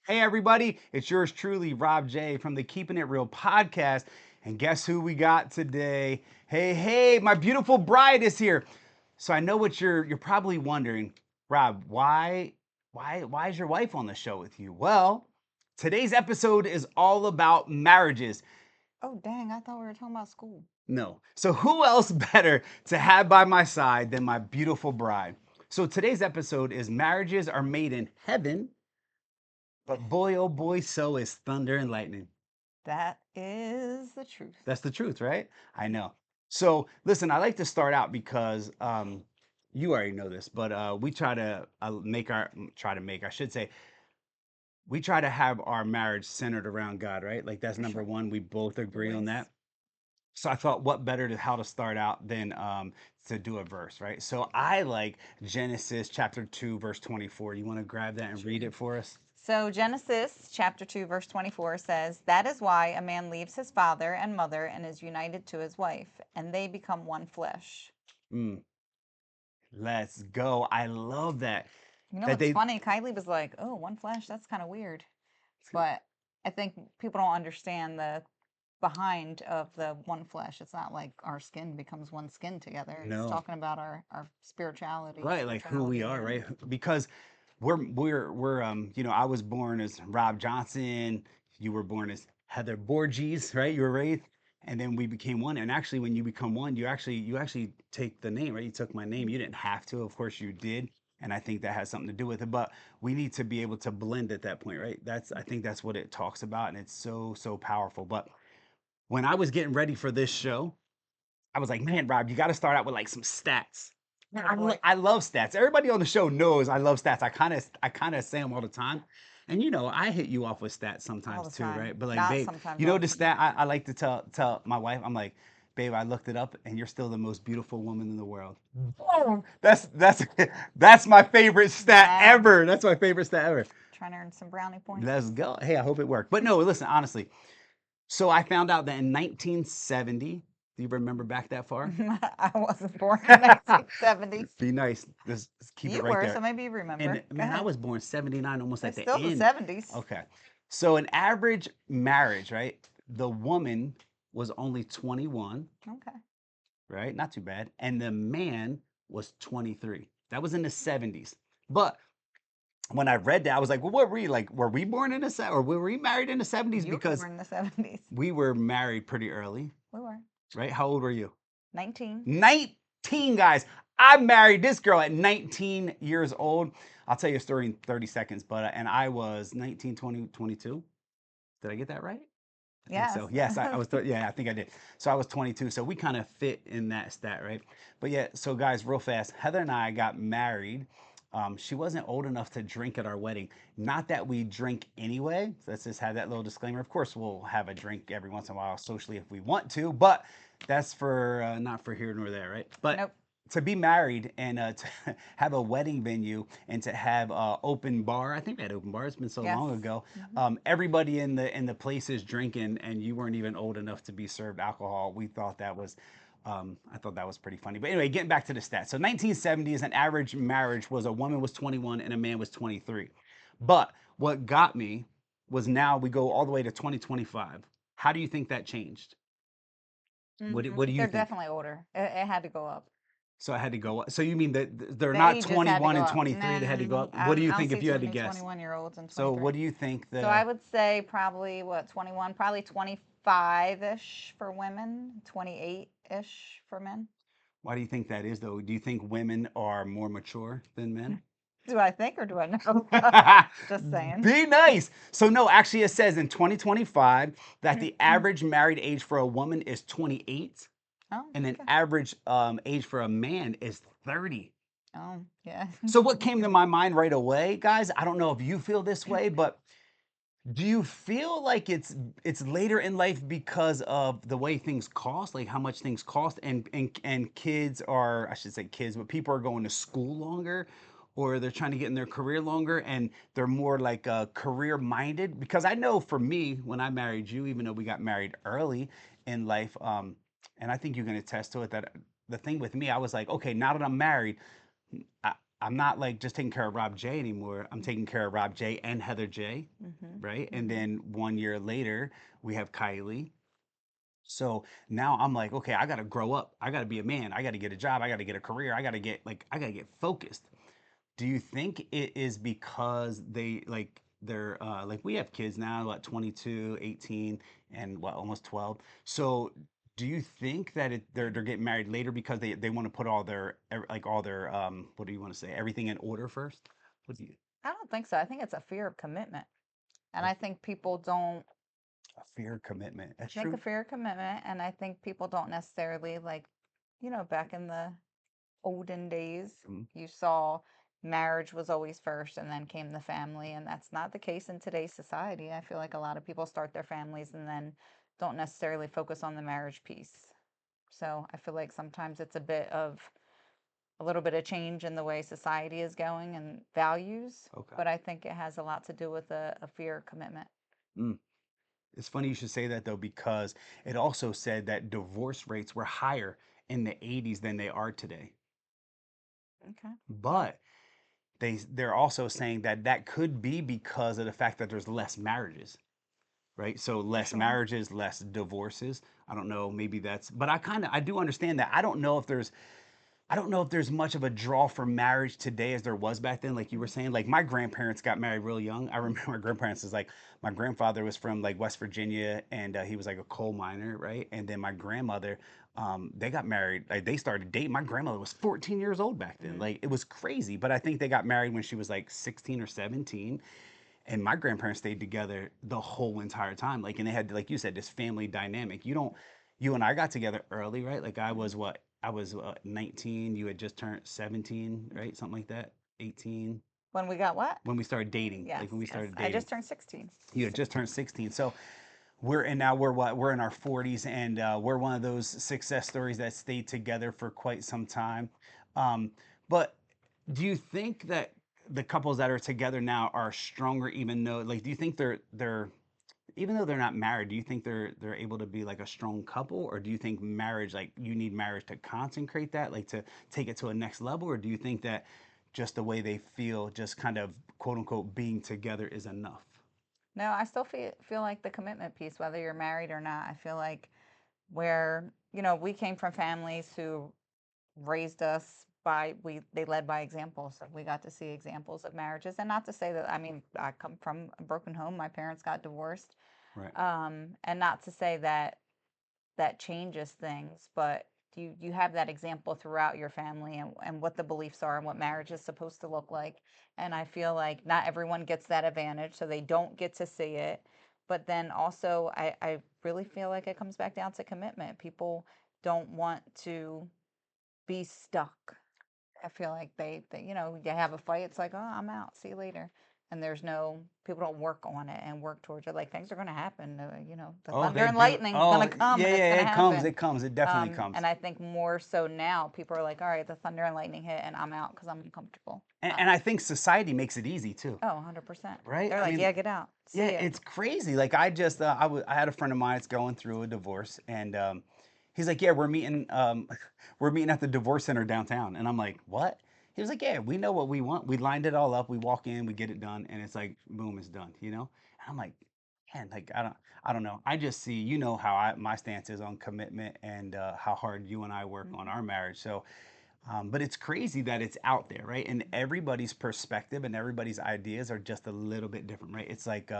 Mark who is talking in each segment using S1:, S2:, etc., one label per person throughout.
S1: Hey, everybody, it's yours truly, Rob J from the Keeping It Real podcast. And guess who we got today? Hey, my beautiful bride is here. So I know what you're probably wondering, Rob, why is your wife on the show with you? Well, today's episode is all about marriages.
S2: Oh, dang, I thought we were talking about school.
S1: No. So who else better to have by my side than my beautiful bride? So today's episode is marriages are made in heaven, but boy, oh boy, so is thunder and lightning.
S2: That is the truth.
S1: That's the truth, right? I know. So listen, I like to start out because you already know this, but we try to I should say, we try to have our marriage centered around God, right? Like that's
S2: For
S1: number
S2: sure.
S1: one. We both agree on
S2: Always.
S1: that. So I thought, what better to how to start out than to do a verse, right? So I like Genesis chapter 2, verse 24. You want to grab that and
S2: Sure.
S1: read it for us?
S2: So, Genesis chapter 2, verse 24 says, "That is why a man leaves his father and mother and is united to his wife, and they become one flesh."
S1: Mm, let's go. I love that.
S2: You know
S1: That
S2: what's
S1: they
S2: funny? Kylie was like, "Oh, one flesh? That's kind of weird." But I think people don't understand the behind of the one flesh. It's not like our skin becomes one skin together. It's
S1: no.
S2: talking about our spirituality,
S1: Right, like who we
S2: sexuality,
S1: are,
S2: and
S1: right? Because we're I was born as Rob Johnson, you were born as Heather Borges, right? You were raised, and then we became one. And actually when you become one, you actually take the name, right? You took my name. You didn't have to, of course you did. And I think that has something to do with it. But we need to be able to blend at that point, right? I think that's what it talks about, and it's so powerful. But when I was getting ready for this show, I was like, man, Rob, you got to start out with like some stats. Man,
S2: oh boy,
S1: I love stats. Everybody on the show knows I love stats. I kind of say them all the time. And I hit you off with stats
S2: all
S1: sometimes
S2: the
S1: too,
S2: time.
S1: right? But like,
S2: Not
S1: babe,
S2: sometimes,
S1: you
S2: all
S1: know
S2: the
S1: the
S2: time.
S1: stat I like to tell my wife. I'm like, babe, I looked it up, and you're still the most beautiful woman in the world. Boom. That's my favorite stat
S2: Wow,
S1: ever. That's my favorite stat ever.
S2: trying to earn some brownie points.
S1: Let's go. Hey, I hope it worked. But no, listen, honestly. So I found out that in 1970, do you remember back that far?
S2: I wasn't born in 1970s.
S1: Be nice. Just keep it
S2: You
S1: right
S2: were, so
S1: there.
S2: maybe you
S1: And
S2: remember. Go
S1: man, I
S2: ahead.
S1: was born 79, almost at
S2: It's
S1: the
S2: still the
S1: end.
S2: 70s.
S1: Okay. So an average marriage, right? The woman was only 21,
S2: Okay.
S1: right? Not too bad. And the man was 23. That was in the 70s. But when I read that, I was like, well, what were we like? Were we born in the or were we married in the 70s?
S2: You were
S1: Because
S2: born in the 70s.
S1: we were married pretty early,
S2: We were.
S1: right? How old were you?
S2: 19.
S1: 19, guys. I married this girl at 19 years old. I'll tell you a story in 30 seconds, but and I was 19, 20, 22. Did I get that right? I think
S2: Yes.
S1: so. Yes, I was. Yeah, I think I did. So I was 22. So we kind of fit in that stat, right? But yeah. So guys, real fast, Heather and I got married. She wasn't old enough to drink at our wedding. Not that we drink anyway. So let's just have that little disclaimer. Of course, we'll have a drink every once in a while socially if we want to, but that's for not for here nor there, right? But
S2: Nope.
S1: to be married and to have a wedding venue and to have open bar. I think we had open bar. It's been so
S2: Yes.
S1: long ago.
S2: Hmm.
S1: Everybody in the place is drinking, and you weren't even old enough to be served alcohol. We thought that was. I thought that was pretty funny. But anyway, getting back to the stats. So 1970s, an average marriage was a woman was 21 and a man was 23. But what got me was now we go all the way to 2025. How do you think that changed? What do you
S2: They're
S1: think?
S2: definitely older. It had to go up.
S1: So I had to go up. So you mean that they're
S2: The
S1: not
S2: ages had to
S1: 21
S2: go
S1: and
S2: up.
S1: 23, they had to go up? What do you
S2: I don't
S1: think
S2: see
S1: if you
S2: too
S1: had to
S2: many
S1: guess?
S2: 21-year-olds and
S1: So
S2: 23.
S1: what do you think
S2: So I would say probably what, 21, probably 25-ish for women, 28-ish for men.
S1: why do you think that is though? Do you think women are more mature than men?
S2: Do I think or do I know? Just saying.
S1: Be nice. So no, actually it says in 2025 that the average married age for a woman is 28
S2: Oh,
S1: and an
S2: okay.
S1: average age for a man is 30.
S2: Oh, yeah.
S1: So what came to
S2: Good.
S1: my mind right away, guys? I don't know if you feel this way, but do you feel like it's later in life because of the way things cost, like how much things cost, and kids are, I should say kids, but people are going to school longer, or they're trying to get in their career longer, and they're more like career minded? Because I know for me, when I married you, even though we got married early in life, and I think you can attest to it that the thing with me, I was like, okay, now that I'm married, I, I'm not like just taking care of Rob J anymore. I'm taking care of Rob J and Heather J,
S2: Mm-hmm.
S1: right? And
S2: Mm-hmm.
S1: then 1 year later, we have Kylie. So now I'm like, okay, I got to grow up. I got to be a man. I got to get a job. I got to get a career. I got to get focused. Do you think it is because they're like we have kids now, what, 22, 18, and what, almost 12. So do you think that they're getting married later because they want to put all their all their what do you want to say, everything in order first? What do you
S2: I don't think so. I think it's a fear of commitment. And
S1: a,
S2: I think people don't
S1: a fear of commitment? That's
S2: think
S1: true.
S2: a fear of commitment. And I think people don't necessarily like, back in the olden days,
S1: Mm,
S2: you saw marriage was always first and then came the family. And that's not the case in today's society. I feel like a lot of people start their families and then don't necessarily focus on the marriage piece. So I feel like sometimes it's a little bit of change in the way society is going and values,
S1: okay.
S2: but I think it has a lot to do with a fear of commitment.
S1: Mm. It's funny you should say that though, because it also said that divorce rates were higher in the 80s than they are today.
S2: Okay.
S1: But they're also saying that that could be because of the fact that there's less marriages, right? So
S2: For
S1: less
S2: sure.
S1: marriages, less divorces. I don't know, maybe that's, but I do understand that. I don't know if there's much of a draw for marriage today as there was back then. Like you were
S2: Mhm.
S1: saying, like my grandparents got married real young. I remember my grandparents is like, my grandfather was from like West Virginia, and he was like a coal miner, right? And then my grandmother, they got married. Like they started dating. My grandmother was 14 years old back then.
S2: Mhm.
S1: Like it was crazy. But I think they got married when she was like 16 or 17. And my grandparents stayed together the whole entire time. Like, and they had, like you said, this family dynamic. You and I got together early, right? Like
S2: Mhm.
S1: I was 19. You had just turned 17,
S2: Mhm.
S1: right? Something like that. 18
S2: When we got what?
S1: when we started dating.
S2: Yes,
S1: Like when we
S2: yes.
S1: started
S2: I
S1: dating,
S2: just turned 16.
S1: you had just turned 16. So now we're what, we're in our 40s, and we're one of those success stories that stayed together for quite some time. Um, but do you think that the couples that are together now are stronger, even though, like, do you think they're even though they're not married, do you think they're able to be like a strong couple, or do you think marriage, like you need marriage to consecrate that, like to take it to a next level, or do you think that just the way they feel, just kind of quote unquote being together is enough?
S2: No, I still feel like the commitment piece, whether you're married or not. I feel like where, we came from families who raised us by we they led by example. So we got to see examples of marriages. And not to say that, I mean, I come from a broken home. My parents got divorced.
S1: Right.
S2: And not to say that that changes things, but you have that example throughout your family, and what the beliefs are and what marriage is supposed to look like. And I feel like not everyone gets that advantage, so they don't get to see it. But then also, I really feel like it comes back down to commitment. People don't want to be stuck. I feel like you have a fight. It's like, oh, I'm out. See you later. And people don't work on it and work towards it. Like things are going to happen. The
S1: Oh,
S2: thunder
S1: they
S2: and
S1: do.
S2: lightning's going
S1: Oh,
S2: to come
S1: yeah,
S2: and it's
S1: yeah,
S2: going to
S1: it comes,
S2: happen.
S1: it comes, it definitely comes.
S2: And I think more so now, people are like, all right, the thunder and lightning hit and I'm out because I'm uncomfortable.
S1: And I think society makes it easy too,
S2: Oh, 100%.
S1: right?
S2: They're
S1: I
S2: like,
S1: mean,
S2: yeah, get out.
S1: yeah,
S2: See ya.
S1: it's crazy. Like I had a friend of mine that's going through a divorce, and he's like, "Yeah, we're meeting we're meeting at the divorce center downtown." And I'm like, "What?" He was like, "Yeah, we know what we want. We lined it all up. We walk in, we get it done, and it's like boom, it's done." And I'm like, "Man, like I don't know. I just see, how my stance is on commitment, and how hard you and I work on
S2: Mhm.
S1: our marriage. So but it's crazy that it's out there, right? And everybody's perspective and everybody's ideas are just a little bit different, right? It's like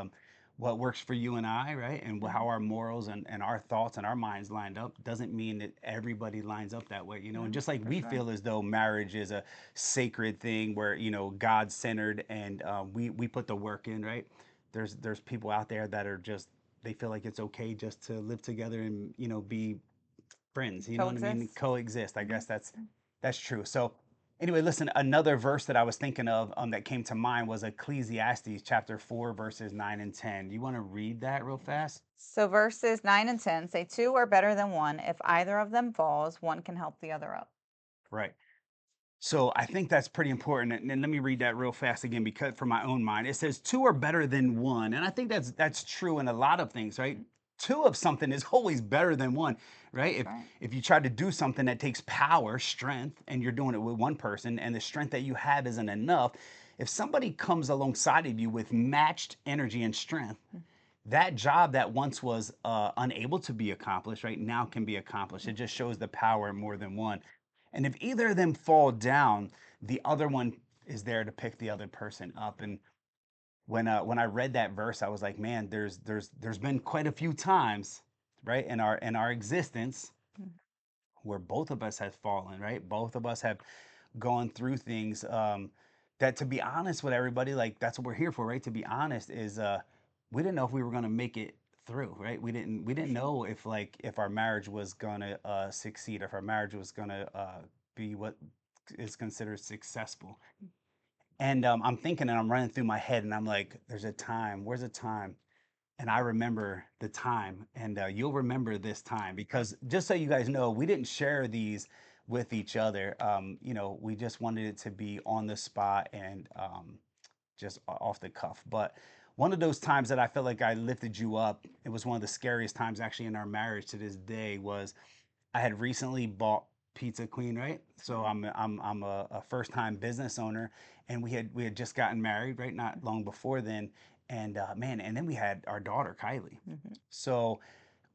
S1: what works for you and I, right? And how
S2: Mhm.
S1: our morals and our thoughts and our minds lined up doesn't mean that everybody lines up that way. And
S2: No,
S1: just like
S2: for
S1: we
S2: sure.
S1: feel as though marriage is a sacred thing where, God centered, and we put the work in, right? There's people out there that are just, they feel like it's okay just to live together and, be friends, you know what I mean?
S2: Coexist.
S1: Coexist. I
S2: Mhm.
S1: guess that's true. So anyway, listen, another verse that I was thinking of that came to mind was Ecclesiastes chapter 4, verses 9 and 10. You want to read that real fast?
S2: So verses 9 and 10 say, two are better than one. If either of them falls, one can help the other up.
S1: Right. So I think that's pretty important. And let me read that real fast again, because for my own mind, it says two are better than one. And I think that's true in a lot of things, right? two of something is always better than one, right?
S2: That's
S1: if
S2: right.
S1: if you try to do something that takes power, strength, and you're doing it with one person and the strength that you have isn't enough, if somebody comes alongside of you with matched energy and strength, that job that once was unable to be accomplished, right now can be accomplished. It just shows the power in more than one. And if either of them fall down, the other one is there to pick the other person up. And when I read that verse, I was like, man, there's been quite a few times, right, in our existence
S2: Mhm.
S1: where both of us have fallen, right? Both of us have gone through things that, to be honest with everybody, like that's what we're here for, right? To be honest, is we didn't know if we were gonna make it through, right? We
S2: For
S1: didn't
S2: sure.
S1: know if like if our marriage was gonna succeed, if our marriage was gonna be what is considered successful. And I'm thinking and I'm running through my head and I'm like, there's a time. Where's a time? And I remember the time, and you'll remember this time because just so you guys know, we didn't share these with each other. We just wanted it to be on the spot and just off the cuff. But one of those times that I felt like I lifted you up, it was one of the scariest times actually in our marriage to this day, was I had recently bought Pizza Queen, right? So
S2: Right.
S1: I'm a first time business owner, and we had just gotten married, right? Not long before then, and man, and then we had our daughter Kylie.
S2: Mm-hmm.
S1: So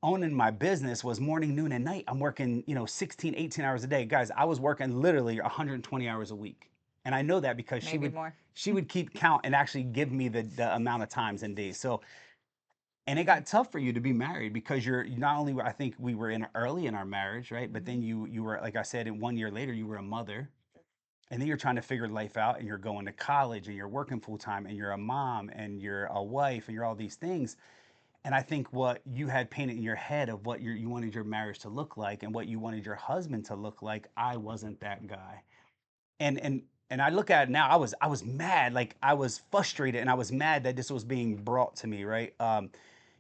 S1: owning my business was morning, noon, and night. I'm working, 16, 18 hours a day, guys. I was working literally 120 hours a week, and I know that because she
S2: Maybe
S1: would
S2: more.
S1: she would keep count and actually give me the amount of times and days. So and it got tough for you to be married because you're not only I think we were in early in our marriage, right? But
S2: Mm-hmm.
S1: then you were, like I said, in 1 year later you were a mother, and then you're trying to figure life out, and you're going to college, and you're working full time, and you're a mom, and you're a wife, and you're all these things. And I think what you had painted in your head of what you wanted your marriage to look like and what you wanted your husband to look like, I wasn't that guy. And I look at it now, I was mad, like I was frustrated, and I was mad that this was being brought to me, right?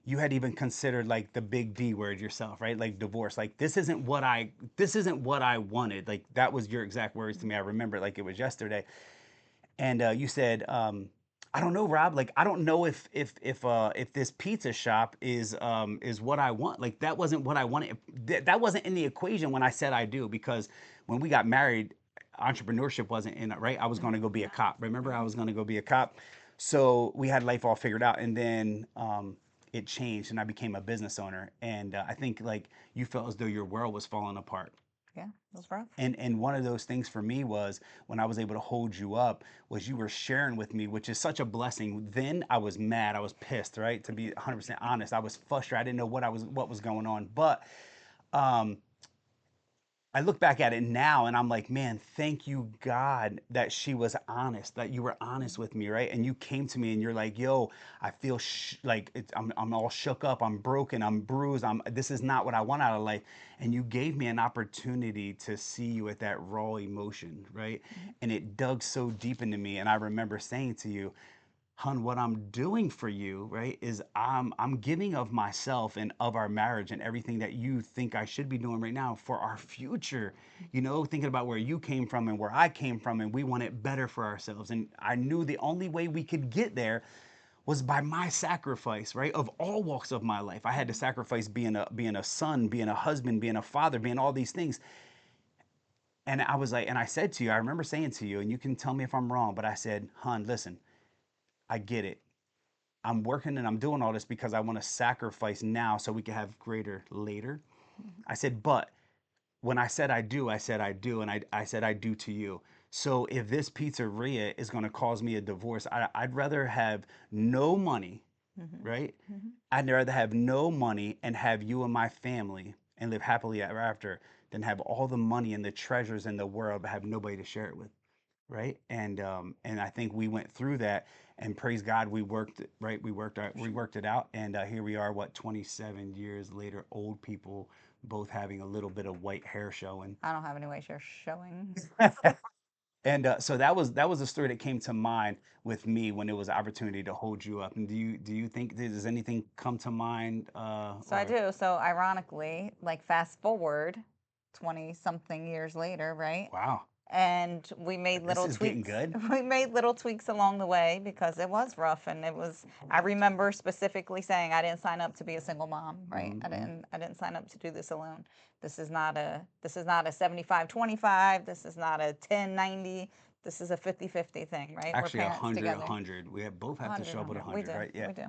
S1: You had even considered like the big D word yourself, right? Like divorce. Like this isn't what I wanted. Like that was your exact words to me. I remember it like it was yesterday. And you said, I don't know, Rob. Like I don't know if this pizza shop is what I want. Like that wasn't what I wanted. That wasn't in the equation when I said I do, because when we got married, entrepreneurship wasn't in it, right? I was going to go be a cop. Remember, I
S2: Mm-hmm.
S1: was going to go be a cop. So we had life all figured out, and then it changed, and I became a business owner. And I think like you felt as though your world was falling apart.
S2: Yeah, it was rough.
S1: And one of those things for me was when I was able to hold you up was you were sharing with me, which is such a blessing. Then I was mad, I was pissed, right? To be 100% honest, I was frustrated. I didn't know what was going on. But um I look back at it now and I'm like, man, thank you, God, that she was honest, that you were honest with me, right? And you came to me and you're like, yo, I feel like I'm all shook up, I'm broken, I'm bruised, this is not what I want out of life. And you gave me an opportunity to see you at that raw emotion, right?
S2: Mm-hmm.
S1: And it dug so deep into me. And I remember saying to you, hun, what I'm doing for you, right, is I'm giving of myself and of our marriage and everything that you think I should be doing right now for our future. Thinking about where you came from and where I came from, and we want it better for ourselves. And I knew the only way we could get there was by my sacrifice, right? Of all walks of my life. I had to
S2: Mm-hmm.
S1: sacrifice being a son, being a husband, being a father, being all these things. And I was like, and I said to you, I remember saying to you, and you can tell me if I'm wrong, but I said, hun, listen, I get it. I'm working and I'm doing all this because I want to sacrifice now so we can have greater later. I said, but when I said I do, I said I do, and I said I do to you. So if this pizzeria is going to cause me a divorce, I'd rather have no money,
S2: Mm-hmm.
S1: right?
S2: Mm-hmm.
S1: I'd rather have no money and have you and my family and live happily ever after than have all the money and the treasures in the world but have nobody to share it with, right? And I think we went through that, and praise God, we worked it, right.
S2: For
S1: We
S2: sure.
S1: worked it out, and here we are, what, 27 years later, old people, both having a little bit of white hair showing.
S2: I don't have any way you're showing.
S1: And so that was a story that came to mind with me when it was an opportunity to hold you up. And do you think, does anything come to mind?
S2: So I
S1: Or
S2: do. So ironically, like fast forward 20 something years later, right?
S1: wow.
S2: and we made
S1: This
S2: little
S1: is getting
S2: tweaks.
S1: good.
S2: We made little tweaks along the way because it was rough, and it was. I remember specifically saying I didn't sign up to be a single mom, right? I didn't sign up to do this alone. This is not a 75-25. This is not a 10-90. This is a 50-50 thing, right? We're
S1: Actually,
S2: parents
S1: 100,
S2: together.
S1: 100. We have both have to
S2: 100,
S1: show up at
S2: 100. We
S1: 100,
S2: do.
S1: right? Yeah.
S2: We do.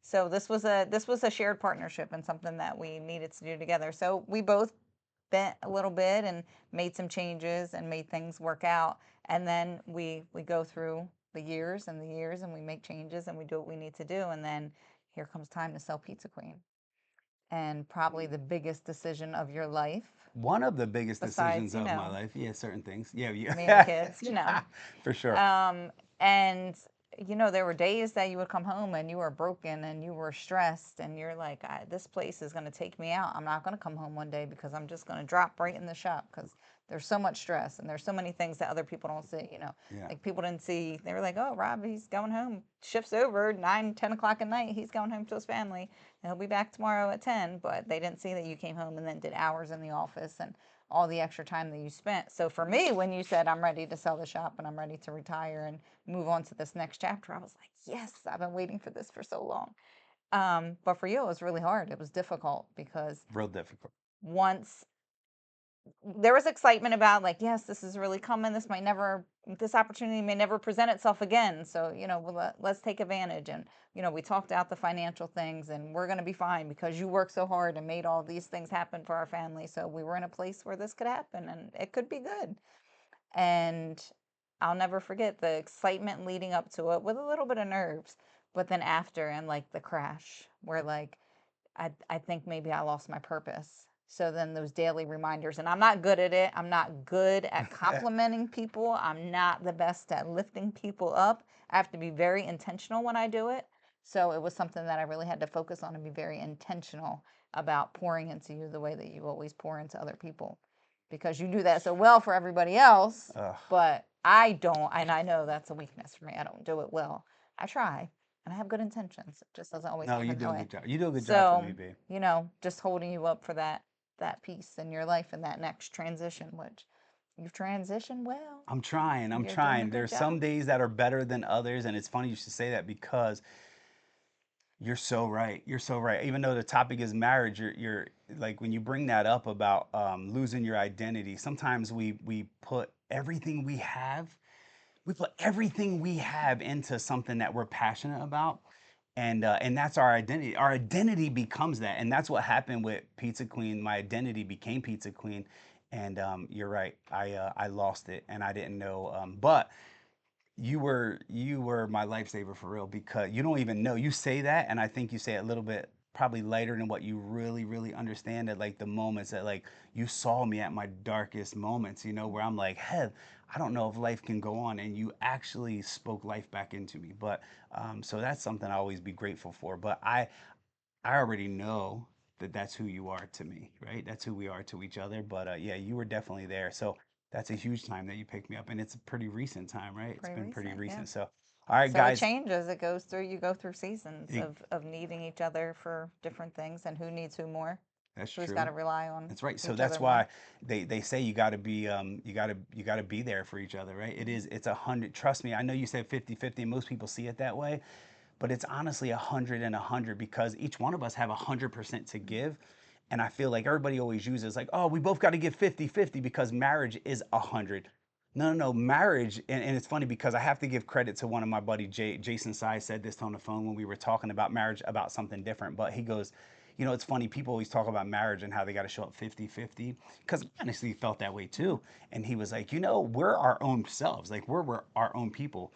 S2: So this was a shared partnership and something that we needed to do together. So we both bent a little bit and made some changes and made things work out. And then we go through the years and the years and we make changes and we do what we need to do. And then here comes time to sell Pizza Queen. And probably the biggest decision of your life,
S1: One of the biggest
S2: besides,
S1: decisions of my life. Yeah, certain things. Yeah,
S2: me and the
S1: yeah.
S2: kids,
S1: For sure.
S2: And there were days that you would come home and you were broken and you were stressed and you're like, this place is going to take me out. I'm not going to come home one day because I'm just going to drop right in the shop because there's so much stress and there's so many things that other people don't see.
S1: Yeah.
S2: Like people didn't see. They were like, oh, Rob, he's going home. Shift's over 9-10 o'clock at night. He's going home to his family and he'll be back tomorrow at 10. But they didn't see that you came home and then did hours in the office and all the extra time that you spent. So for me, when you said I'm ready to sell the shop and I'm ready to retire and move on to this next chapter, I was like, yes, I've been waiting for this for so long. But for you, it was really hard. It was difficult because
S1: Real difficult.
S2: once there was excitement about like, yes, this is really coming. This opportunity may never present itself again. So, let's take advantage. And, we talked out the financial things and we're going to be fine because you worked so hard and made all these things happen for our family. So we were in a place where this could happen and it could be good. And I'll never forget the excitement leading up to it with a little bit of nerves, but then after and like the crash where like, I think maybe I lost my purpose. So then those daily reminders, and I'm not good at it. I'm not good at complimenting people. I'm not the best at lifting people up. I have to be very intentional when I do it. So it was something that I really had to focus on and be very intentional about pouring into you the way that you always pour into other people. Because you do that so well for everybody else, but I don't, and I know that's a weakness for me. I don't do it well. I try, and I have good intentions. It just doesn't always
S1: No,
S2: happen
S1: you do
S2: that
S1: a
S2: way.
S1: good job. You do a good job for me, babe.
S2: Just holding you up for that piece in your life and that next transition, which you've transitioned well.
S1: I'm trying.
S2: You're doing a
S1: Trying.
S2: good
S1: There's
S2: job.
S1: some days that are better than others, and it's funny you should say that because you're so right. You're so right. Even though the topic is marriage, you're like when you bring that up about losing your identity. Sometimes we put everything we have into something that we're passionate about, and that's our identity. Our identity becomes that, and that's what happened with Pizza Queen. My identity became Pizza Queen, and you're right. I lost it, and I didn't know. But you were my lifesaver for real because you don't even know. You say that, and I think you say it a little bit probably lighter than what you really understand at like the moments that like you saw me at my darkest moments, where I'm like, hey, I don't know if life can go on, and you actually spoke life back into me. But so that's something I always be grateful for. But I already know that that's who you are to me, right? That's who we are to each other. But yeah, you were definitely there. So that's a huge time that you picked me up, and it's a pretty recent time, right? It's
S2: Pretty
S1: been pretty
S2: recent, yeah.
S1: recent. So, all right,
S2: So it
S1: guys.
S2: changes. You go through seasons
S1: it-
S2: of needing each other for different things and who needs who more.
S1: that's
S2: Who's got
S1: true.
S2: to rely on
S1: That's right. So
S2: each
S1: that's
S2: other more.
S1: why they say you got to be you got to be there for each other, right? It's 100. Trust me, I know you said 50-50, and most people see it that way, but it's honestly 100 and 100 because each one of us have 100% to give. And I feel like everybody always uses like, oh, we both got to give 50-50 because marriage is 100. No, no, no. Marriage, and it's funny because I have to give credit to one of my buddy, Jason Sai, said this on the phone when we were talking about marriage, about something different. But he goes, it's funny. People always talk about marriage and how they got to show up 50-50 because I honestly felt that way too. And he was like, we're our own selves. Like, we're our own people.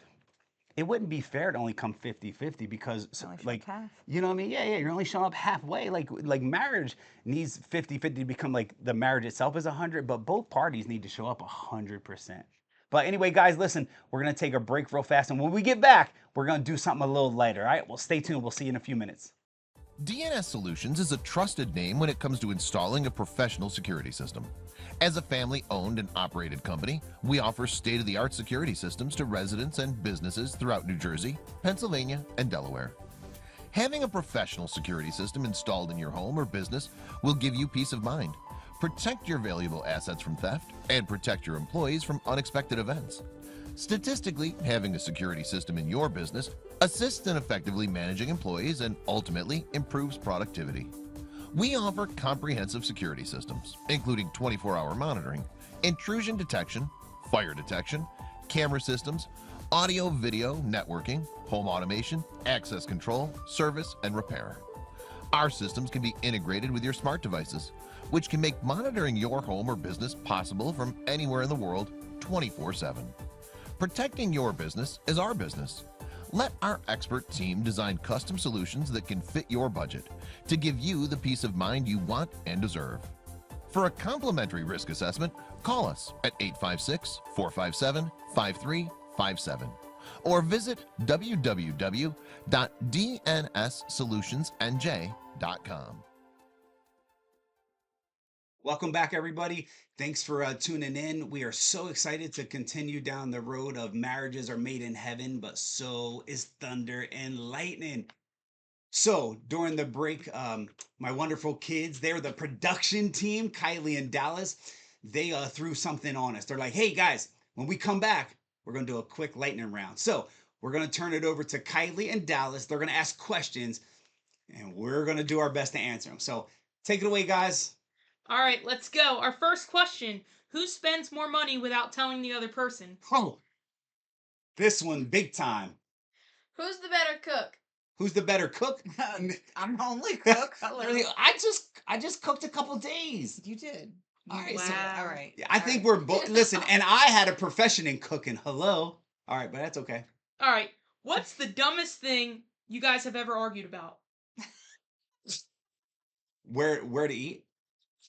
S1: It wouldn't be fair to only come 50-50 because
S2: Only show up
S1: like,
S2: half.
S1: you know what I mean? Yeah, yeah, you're only showing up halfway. Like marriage needs 50-50 to become like the marriage itself is 100, but both parties need to show up 100%. But anyway, guys, listen, we're going to take a break real fast, and when we get back, we're going to do something a little lighter. All right? Well, stay tuned. We'll see you in a few minutes.
S3: DNS Solutions is a trusted name when it comes to installing a professional security system. As a family-owned and operated company, we offer state-of-the-art security systems to residents and businesses throughout New Jersey, Pennsylvania, and Delaware. Having a professional security system installed in your home or business will give you peace of mind. protect your valuable assets from theft, and protect your employees from unexpected events. Statistically, having a security system in your business assists in effectively managing employees and ultimately improves productivity. We offer comprehensive security systems, including 24-hour monitoring, intrusion detection, fire detection, camera systems, audio, video, networking, home automation, access control, service, and repair. Our systems can be integrated with your smart devices, which can make monitoring your home or business possible from anywhere in the world 24/7. Protecting your business is our business. Let our expert team design custom solutions that can fit your budget to give you the peace of mind you want and deserve. For a complimentary risk assessment, call us at 856-457-5357 or visit www.dnssolutionsnj.com.
S1: Welcome back, everybody. Thanks for tuning in. We are so excited to continue down the road of marriages are made in heaven, but so is thunder and lightning. So during the break, my wonderful kids, they're the production team, Kylie and Dallas. They threw something on us. They're like, hey guys, when we come back, we're going to do a quick lightning round. So we're going to turn it over to Kylie and Dallas. They're going to ask questions and we're going to do our best to answer them. So take it away, guys.
S4: All right, let's go. Our first question: who spends more money without telling the other person?
S1: Oh, this one big time.
S5: Who's the better cook?
S1: Who's the better cook?
S2: I'm the only cook. Hello.
S1: Really, I just cooked a couple days.
S2: You did.
S1: All right,
S2: So,
S4: Wow.
S2: all right.
S1: I think we're both. Listen, and I had a profession in cooking. Hello. All right, but that's okay.
S4: All right, what's the dumbest thing you guys have ever argued about?
S1: Where to eat?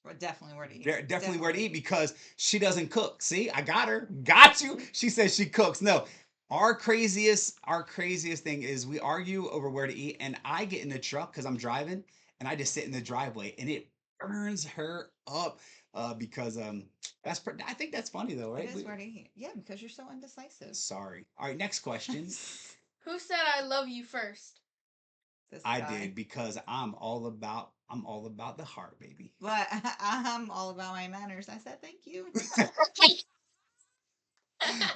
S2: We're definitely where to eat.
S1: Definitely where to eat because she doesn't cook. See, I got her. Got you. She says she cooks. No. Our craziest thing is we argue over where to eat, and I get in the truck because I'm driving, and I just sit in the driveway, and it burns her up because I think that's funny though, right?
S2: It is where to eat. Yeah, because you're so indecisive.
S1: Sorry. All right, next question.
S5: Who said I love you first?
S2: This
S1: I
S2: guy.
S1: did because I'm all about the heart, baby.
S2: But I'm all about my manners. I said thank you.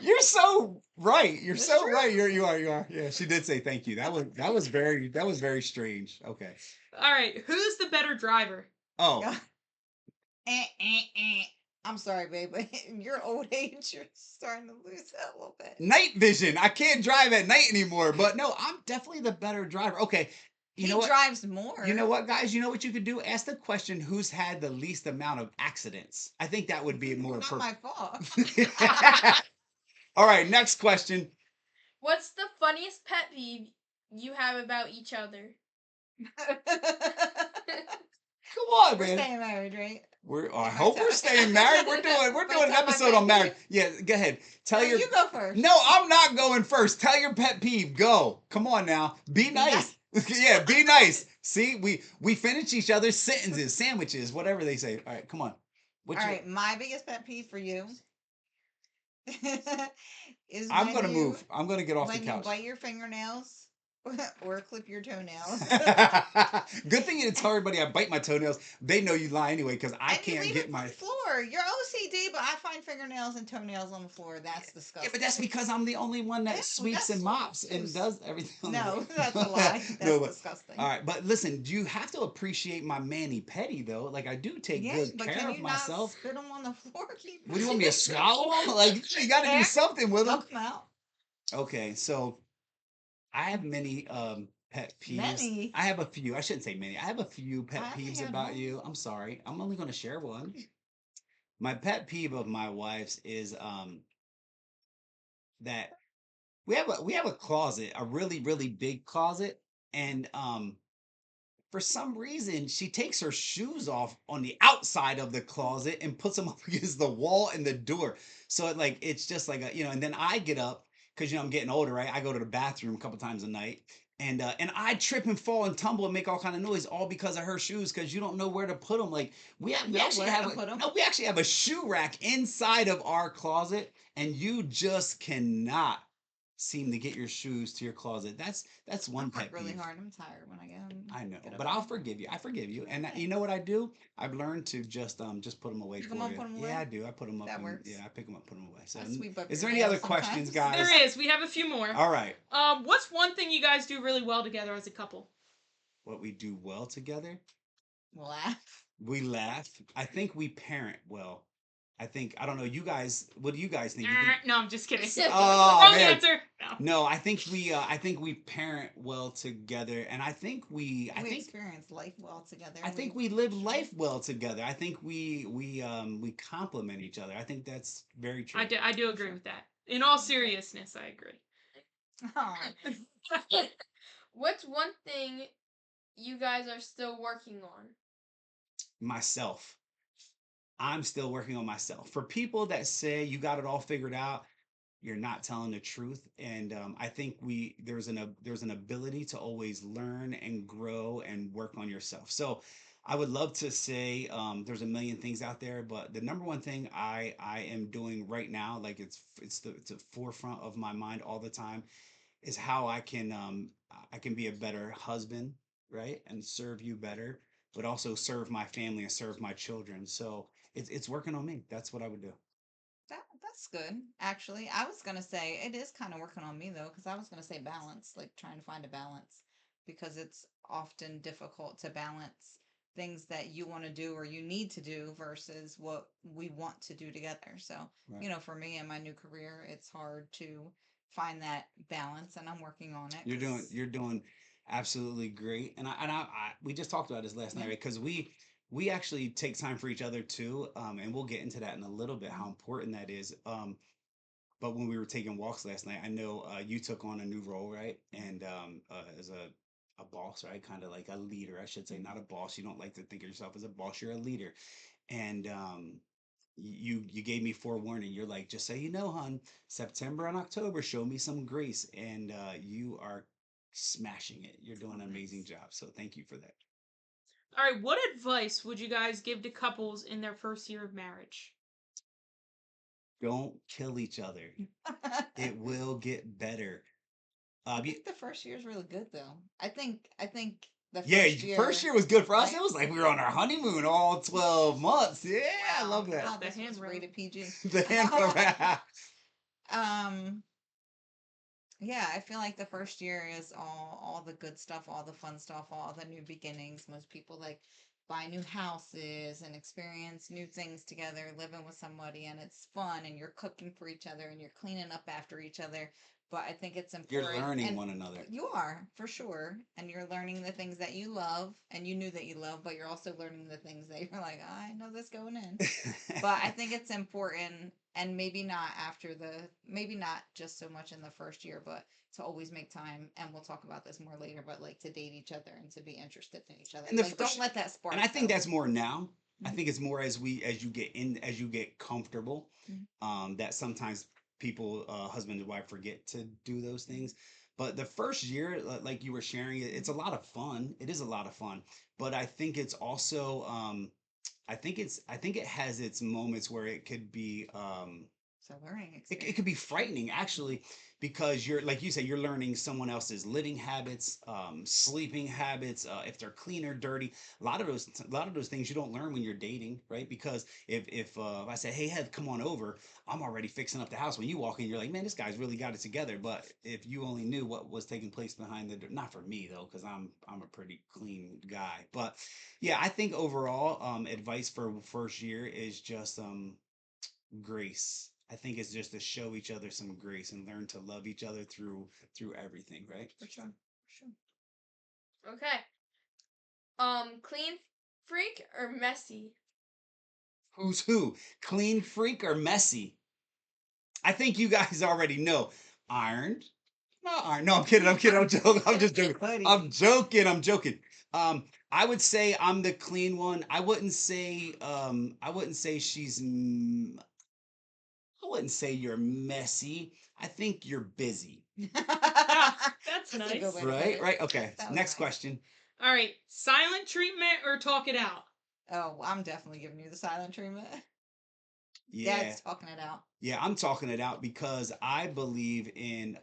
S1: You're so right. You're
S2: It's
S1: so
S2: true.
S1: right. You are. Yeah, she did say thank you. That was very strange. Okay.
S4: All right, who's the better driver?
S1: Oh,
S2: I'm sorry, babe, but in your old age, you're starting to lose that a little bit.
S1: night vision. I can't drive at night anymore. But no, I'm definitely the better driver. Okay. You
S2: He
S1: know what?
S2: drives more.
S1: You know what, guys? You know what you could do? Ask the question: who's had the least amount of accidents? I think that would be more
S2: Not my fault.
S1: All right, next question.
S5: What's the funniest pet peeve you have about each other?
S1: Come on,
S2: We're
S1: man.
S2: staying married, right?
S1: I hope we're staying married. We're doing an episode on marriage. Yeah, go ahead. Tell
S2: No,
S1: your
S2: you go first.
S1: No, I'm not going first. Tell your pet peeve. Go. Come on now. Be nice. Yeah, be nice. See, we finish each other's sentences, sandwiches, whatever they say. All right, come on.
S2: All right, my biggest pet peeve for you is
S1: I'm
S2: when
S1: gonna
S2: you-
S1: move. I'm gonna get off the
S2: when you
S1: couch.
S2: bite your fingernails or clip your toenails.
S1: Good thing you didn't tell everybody I bite my toenails. They know you lie anyway because I
S2: And you
S1: can't
S2: leave
S1: get
S2: it
S1: my.
S2: on the floor. You're OCD, but I find fingernails and toenails on the floor. That's disgusting.
S1: Yeah, but that's because I'm the only one that
S2: Yeah,
S1: sweeps
S2: that's
S1: and mops and
S2: gross.
S1: does everything. on the
S2: No,
S1: floor.
S2: that's a lie. That's
S1: No, but-
S2: disgusting.
S1: All right, but listen, you have to appreciate my mani pedi though. Like I do take
S2: Yeah,
S1: good
S2: but
S1: care
S2: can
S1: of
S2: you
S1: myself.
S2: not spit them on the floor?
S1: What do you want me to swallow them? Like you got to do something with them.
S2: Knock them out.
S1: Okay, so I have many pet peeves.
S2: Many?
S1: I have a few. I shouldn't say many. I have a few pet
S2: I only
S1: peeves
S2: had
S1: about
S2: one.
S1: you. I'm sorry. I'm only going to share one. My pet peeve of my wife's is that we have a closet, a really big closet, and for some reason she takes her shoes off on the outside of the closet and puts them up against the wall and the door. So it's just like and then I get up because I'm getting older, right? I go to the bathroom a couple times a night. And I trip and fall and tumble and make all kind of noise, all because of her shoes. Because you don't know where to put them. Like we actually
S2: Nowhere
S1: have
S2: to put 'em.
S1: no, we actually have a shoe rack inside of our closet, and you just cannot seem to get your shoes to your closet. That's
S2: I
S1: one
S2: work
S1: pet
S2: really
S1: peeve.
S2: hard. I'm tired when I
S1: I know,
S2: get up
S1: but
S2: in
S1: I'll
S2: the morning.
S1: forgive you. I forgive you. And you know
S2: Thanks.
S1: what I do? I've learned to just put them away
S2: Pick 'em
S1: for
S2: up,
S1: you.
S2: put 'em
S1: Yeah,
S2: away.
S1: I do. I put them up
S2: That
S1: and
S2: works.
S1: yeah, I pick them up, put them away. So,
S2: I sweep up
S1: is
S2: your
S1: there any other
S2: nails
S1: questions,
S2: sometimes.
S1: guys?
S4: There is. We have a few more.
S1: All right.
S4: What's one thing you guys do really well together as a couple?
S1: What we do well together?
S2: Laugh.
S1: We laugh. I think we parent well. I don't know. You guys, what do you guys think? You think?
S4: No, I'm just kidding.
S1: Oh
S4: Wrong
S1: man.
S4: answer. No.
S1: No, I think we parent well together, and I think
S2: We experience life well together.
S1: I think we live life well together. I think we complement each other. I think that's very true.
S4: I do agree with that. In all seriousness, I agree.
S2: Aw.
S5: What's one thing you guys are still working on?
S1: Myself. I'm still working on myself. For people that say you got it all figured out, you're not telling the truth. And I think there's an ability to always learn and grow and work on yourself. So I would love to say there's a million things out there, but the number one thing I am doing right now, like it's the forefront of my mind all the time, is how I can be a better husband, right, and serve you better, but also serve my family and serve my children. So it's working on me. That's what I would do.
S2: That's good. Actually, I was gonna say it is kind of working on me though, because I was gonna say balance, like trying to find a balance, because it's often difficult to balance things that you want to do or you need to do versus what we want to do together. So,
S1: Right.
S2: for me in my new career, it's hard to find that balance, and I'm working on it.
S1: You're doing absolutely great. And we just talked about this last night,
S2: Yeah.
S1: right? Because we actually take time for each other too, and we'll get into that in a little bit how
S2: Mhm.
S1: important that is. But when we were taking walks last night, I know you took on a new role, right? And as a boss, right? Kind of like a leader, I should say, not a boss. You don't like to think of yourself as a boss. You're a leader, and you gave me forewarning. You're like, just so you know, hon, September and October, show me some grace, and you are smashing it. You're doing
S2: Oh,
S1: an amazing
S2: thanks.
S1: job. So thank you for that.
S4: All right, what advice would you guys give to couples in their first year of marriage?
S1: Don't kill each other. It will get better.
S2: I
S1: You,
S2: think the first year is really good though. I think the
S1: yeah,
S2: first
S1: first
S2: year,
S1: year was good for us.
S2: right?
S1: It was like we were on our honeymoon all 12 months. Yeah, I
S2: Wow.
S1: love that.
S2: Oh,
S4: The
S2: this
S4: hand
S2: was
S4: rub.
S2: rated PG.
S1: The hand
S2: Um, yeah, I feel like the first year is all the good stuff, all the fun stuff, all the new beginnings. Most people like buy new houses and experience new things together, living with somebody, and it's fun, and you're cooking for each other and you're cleaning up after each other. But I think it's
S1: You're
S2: important,
S1: learning
S2: and
S1: one another.
S2: you are for sure, and you're learning the things that you love and you knew that you love, but you're also learning the things that you're like, I know this going in. But I think it's important, and maybe not just so much in the first year, but to always make time, and we'll talk about this more later, but like to date each other and to be interested in each other.
S1: And the
S2: Like, don't
S1: first,
S2: let that spark
S1: and I think
S2: go.
S1: that's more now. I
S2: Mhm.
S1: think it's more as you get comfortable,
S2: Mhm.
S1: that sometimes people, husband and wife, forget to do those
S2: Mhm.
S1: things. But the first year, like you were sharing, it's a lot of fun. It is a lot of fun. But I think it's also, I think it has its moments where it could be,
S2: So learning
S1: it could be
S2: experience.
S1: frightening actually, because you're, like you said, you're learning someone else's living habits, sleeping habits, if they're clean or dirty. A lot of those things you don't learn when you're dating, right? Because if I say, hey, Heath, come on over, I'm already fixing up the house. When you walk in, you're like, man, this guy's really got it together. But if you only knew what was taking place behind the door, not for me though, because I'm a pretty clean guy. But yeah, I think overall, advice for first year is just grace. I think it's just to show each other some grace and learn to love each other through everything, right?
S2: For sure. For sure.
S5: Okay. Clean freak or messy?
S1: Who's who? Clean freak or messy? I think you guys already know. Ironed? Not ironed. No, I'm kidding. I'm kidding. I'm joking. I'm just joking.
S2: Buddy.
S1: I'm joking. I'm joking. I would say I'm the clean one. I wouldn't say I wouldn't say you're messy. I think you're busy.
S4: Ah, that's
S2: That's a
S4: nice.
S2: good way to put
S1: Right?
S2: it.
S1: Right? Okay.
S2: That was
S1: Next
S2: nice.
S1: question.
S4: All right, silent treatment or talk it out?
S2: Oh, I'm definitely giving you the silent treatment.
S1: Yeah.
S2: Dad's talking it out.
S1: Yeah, I'm talking it out because I believe in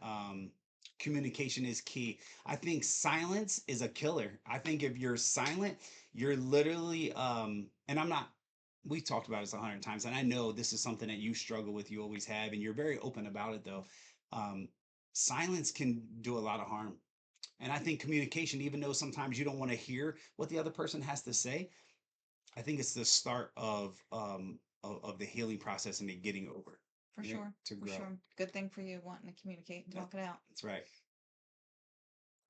S1: communication is key. I think silence is a killer. I think if you're silent, you're literally and I'm not we talked about this 100 times, and I know this is something that you struggle with, you always have, and you're very open about it though. Um, Silence can do a lot of harm. And I think communication, even though sometimes you don't want to hear what the other person has to say, I think it's the start of the healing process and the getting over,
S2: For
S1: right?
S2: sure.
S1: To
S2: For
S1: grow.
S2: sure. Good thing for you wanting to communicate and
S1: Yep,
S2: talk it out.
S1: that's right.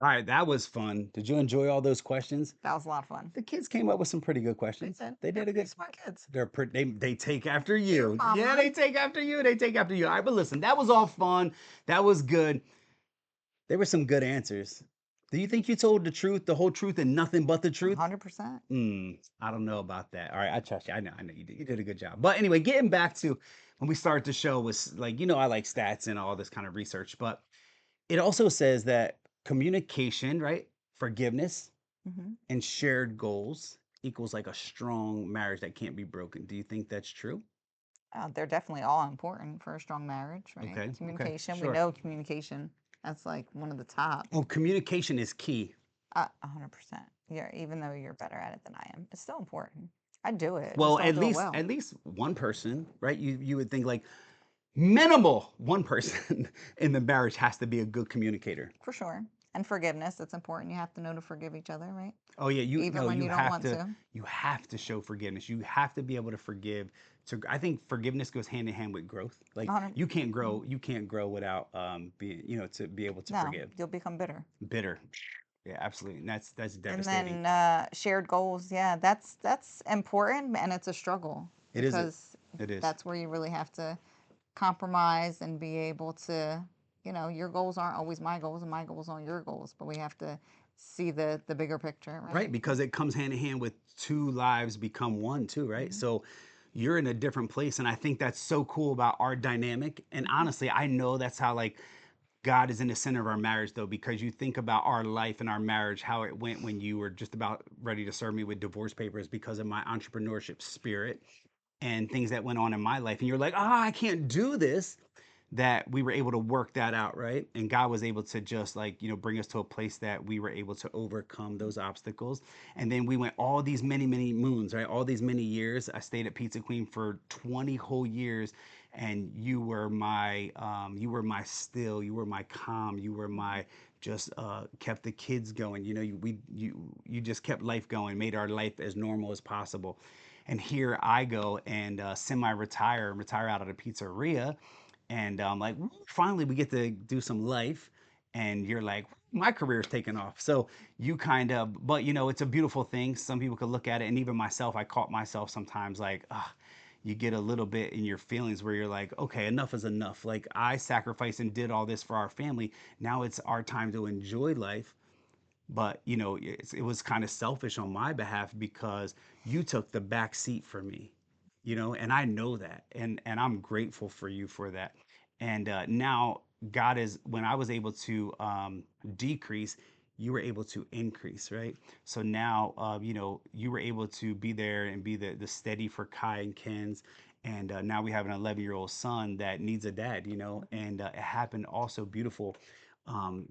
S1: All right, that was fun. Did you enjoy all those questions?
S2: That was a lot of fun.
S1: The kids came up with some pretty good
S2: They
S1: questions.
S2: did.
S1: They
S2: They're
S1: did a
S2: pretty
S1: good.
S2: smart kids.
S1: They take after you.
S2: Mama.
S1: Yeah, they take after you. They take after you. All right, but listen, that was all fun. That was good. There were some good answers. Do you think you told the truth, the whole truth, and nothing but the truth?
S2: 100%.
S1: I don't know about that. All right, I trust you. I know you did a good job. But anyway, getting back to when we started the show was like, I like stats and all this kind of research, but it also says that communication, right? Forgiveness
S2: Hmm.
S1: and shared goals equals like a strong marriage that can't be broken. Do you think that's true?
S2: They're definitely all important for a strong marriage, right?
S1: Okay, okay,
S2: Communication. We
S1: sure.
S2: know communication. That's like one of the top.
S1: Oh, communication is key.
S2: 100%. Yeah, even though you're better at it than I am, it's still important. I do it. I just
S1: Well,
S2: don't do it well.
S1: at least one person, right? You would think like minimal one person in the marriage has to be a good communicator.
S2: For sure. And forgiveness, it's important. You have to know to forgive each other, right?
S1: Oh yeah,
S2: Even when
S1: you
S2: you don't
S1: have
S2: want
S1: to
S2: to.
S1: show forgiveness. You have to be able to forgive. To I think forgiveness goes hand in hand with growth. Like
S2: 100. Mhm.
S1: you can't grow without being, to be able to
S2: No,
S1: forgive.
S2: you'll become bitter.
S1: Bitter. Yeah, absolutely. And that's
S2: And
S1: devastating.
S2: then shared goals, yeah, that's important, and it's a struggle
S1: It is
S2: because
S1: it is.
S2: that's where you really have to compromise and be able to, your goals aren't always my goals and my goals aren't your goals, but we have to see the bigger picture, right?
S1: Right, because it comes hand in hand with two lives become one too, right?
S2: Hmm.
S1: So you're in a different place, and I think that's so cool about our dynamic. And
S2: Hmm.
S1: honestly, I know that's how like God is in the center of our marriage though, because you think about our life and our marriage, how it went when you were just about ready to serve me with divorce papers because of my entrepreneurship spirit and things that went on in my life. And you're like, I can't do this, that we were able to work that out, right? And God was able to just like, bring us to a place that we were able to overcome those obstacles. And then we went all these many, many moons, right? All these many years. I stayed at Pizza Queen for 20 whole years. And you were my still, you were my calm, you were my just kept the kids going. You just kept life going, made our life as normal as possible. And here I go and retire out of the pizzeria, and like finally we get to do some life, and you're like my career's taking off. So you kind of, but it's a beautiful thing. Some people could look at it, and even myself, I caught myself sometimes like, you get a little bit in your feelings where you're like, okay, enough is enough. Like I sacrificed and did all this for our family. Now it's our time to enjoy life. But it was kind of selfish on my behalf because you took the back seat for me, and I know that, and I'm grateful for you for that. And now God is, when I was able to decrease, you were able to increase, right? So now you were able to be there and be the steady for Kai and Ken's. And now we have an 11-year-old son that needs a dad, and it happened also beautiful,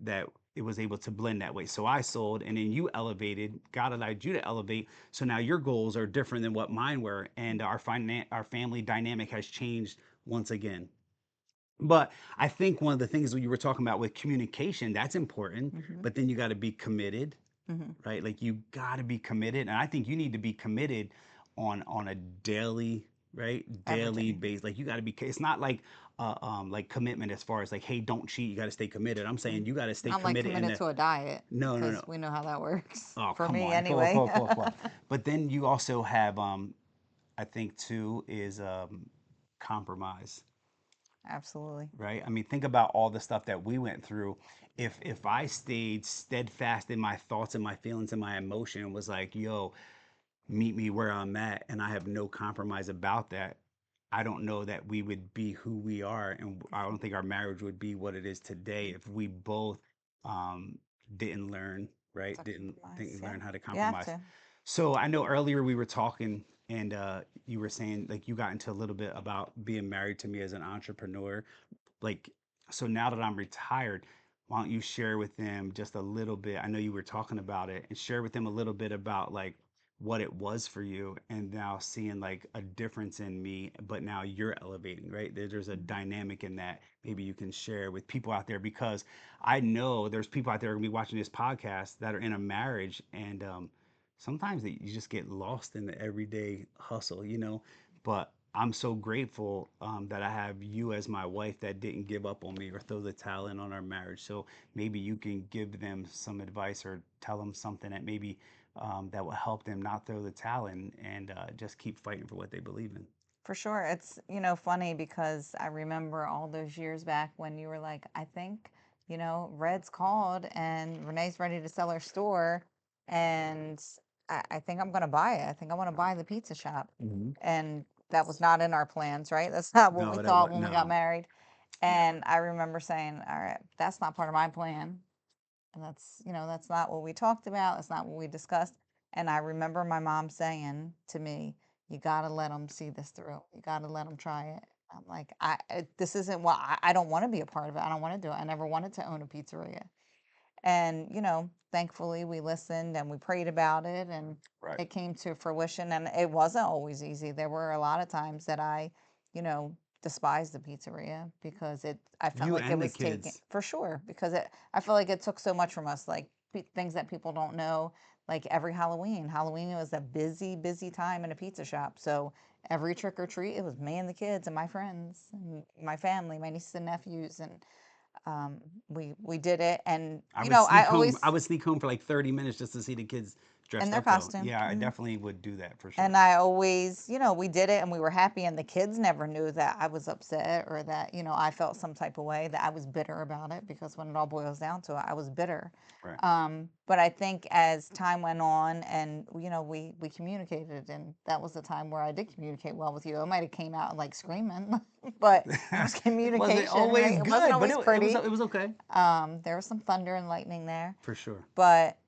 S1: that it was able to blend that way. So I sold, and then you elevated. God allowed you to elevate. So now your goals are different than what mine were, and our family dynamic has changed once again. But I think one of the things that you were talking about with communication, that's important.
S2: Hmm.
S1: But then you got to be committed,
S2: Hmm.
S1: right? Like you got to be committed, and I think you need to be committed on a daily, right,
S2: Every
S1: daily
S2: day.
S1: base. Like you got to be. It's not like commitment as far as like, hey, don't cheat. You got to stay committed. I'm saying
S2: Mm.
S1: you got to stay
S2: Not like
S1: committed in
S2: committed
S1: the.
S2: to a diet,
S1: No, no,
S2: because
S1: no.
S2: we know how that works.
S1: Oh,
S2: For
S1: come
S2: me,
S1: on. Come,
S2: anyway.
S1: come, come, come. But then you also have, I think too, is compromise,
S2: Absolutely.
S1: right? I mean, think about all the stuff that we went through. If I stayed steadfast in my thoughts and my feelings and my emotion and was like, yo, meet me where I'm at, and I have no compromise about that, I don't know that we would be who we are, and I don't think our marriage would be what it is today if we both um, didn't learn, right?
S2: To
S1: Didn't
S2: compromise.
S1: think
S2: Yeah.
S1: learn how to
S2: You have
S1: compromise.
S2: to.
S1: So I know earlier we were talking, and you were saying like you got into a little bit about being married to me as an entrepreneur. Like, so now that I'm retired, why don't you share with them just a little bit? I know you were talking about it, and share with them a little bit about like what it was for you, and now seeing like a difference in me, but now you're elevating, right? There's a dynamic in that. Maybe you can share with people out there, because I know there's people out there gonna be watching this podcast that are in a marriage, and sometimes you just get lost in the everyday hustle, you know. But I'm so grateful that I have you as my wife that didn't give up on me or throw the towel in on our marriage. So maybe you can give them some advice or tell them something that maybe that will help them not throw the towel in, and just keep fighting for what they believe in.
S2: For sure. It's, funny because I remember all those years back when you were like, I think, Red's called and Renee's ready to sell her store. And I think I'm going to buy it. I think I want to buy the pizza shop.
S1: Hmm.
S2: And that was not in our plans, right? That's not what we
S1: No, that
S2: thought
S1: was
S2: when we got
S1: no.
S2: married. And I remember saying, all right, that's not part of my plan. And that's not what we talked about. That's not what we discussed. And I remember my mom saying to me, you got to let them see this through. You got to let them try it. I'm like, this isn't what I don't want to be a part of it. I don't want to do it. I never wanted to own a pizzeria. And, thankfully we listened and we prayed about it and
S1: Right.
S2: it came to fruition. And it wasn't always easy. There were a lot of times that I, you know, despised the pizzeria because I felt
S1: You
S2: like it
S1: and the
S2: was taken
S1: kids.
S2: for sure because I feel like it took so much from us, like things that people don't know. Like every Halloween was a busy, busy time in a pizza shop. So every trick or treat, it was me and the kids and my friends and my family, my nieces and nephews, and um, we did it. And
S1: I would
S2: I
S1: sneak home. I
S2: always
S1: would sneak home for like 30 minutes just to see the kids
S2: in
S1: dressed
S2: their
S1: up, though.
S2: costume.
S1: Yeah, I definitely would do that for sure.
S2: And I always, we did it and we were happy, and the kids never knew that I was upset or that, I felt some type of way, that I was bitter about it, because when it all boils down to it, I was bitter.
S1: Right.
S2: But I think as time went on and, we communicated, and that was the time where I did communicate well with you. I might have came out like screaming, but it was
S1: Wasn't
S2: communication,
S1: always
S2: right? It wasn't
S1: good, but
S2: always pretty.
S1: it was okay
S2: There was some thunder and lightning there,
S1: for sure.
S2: but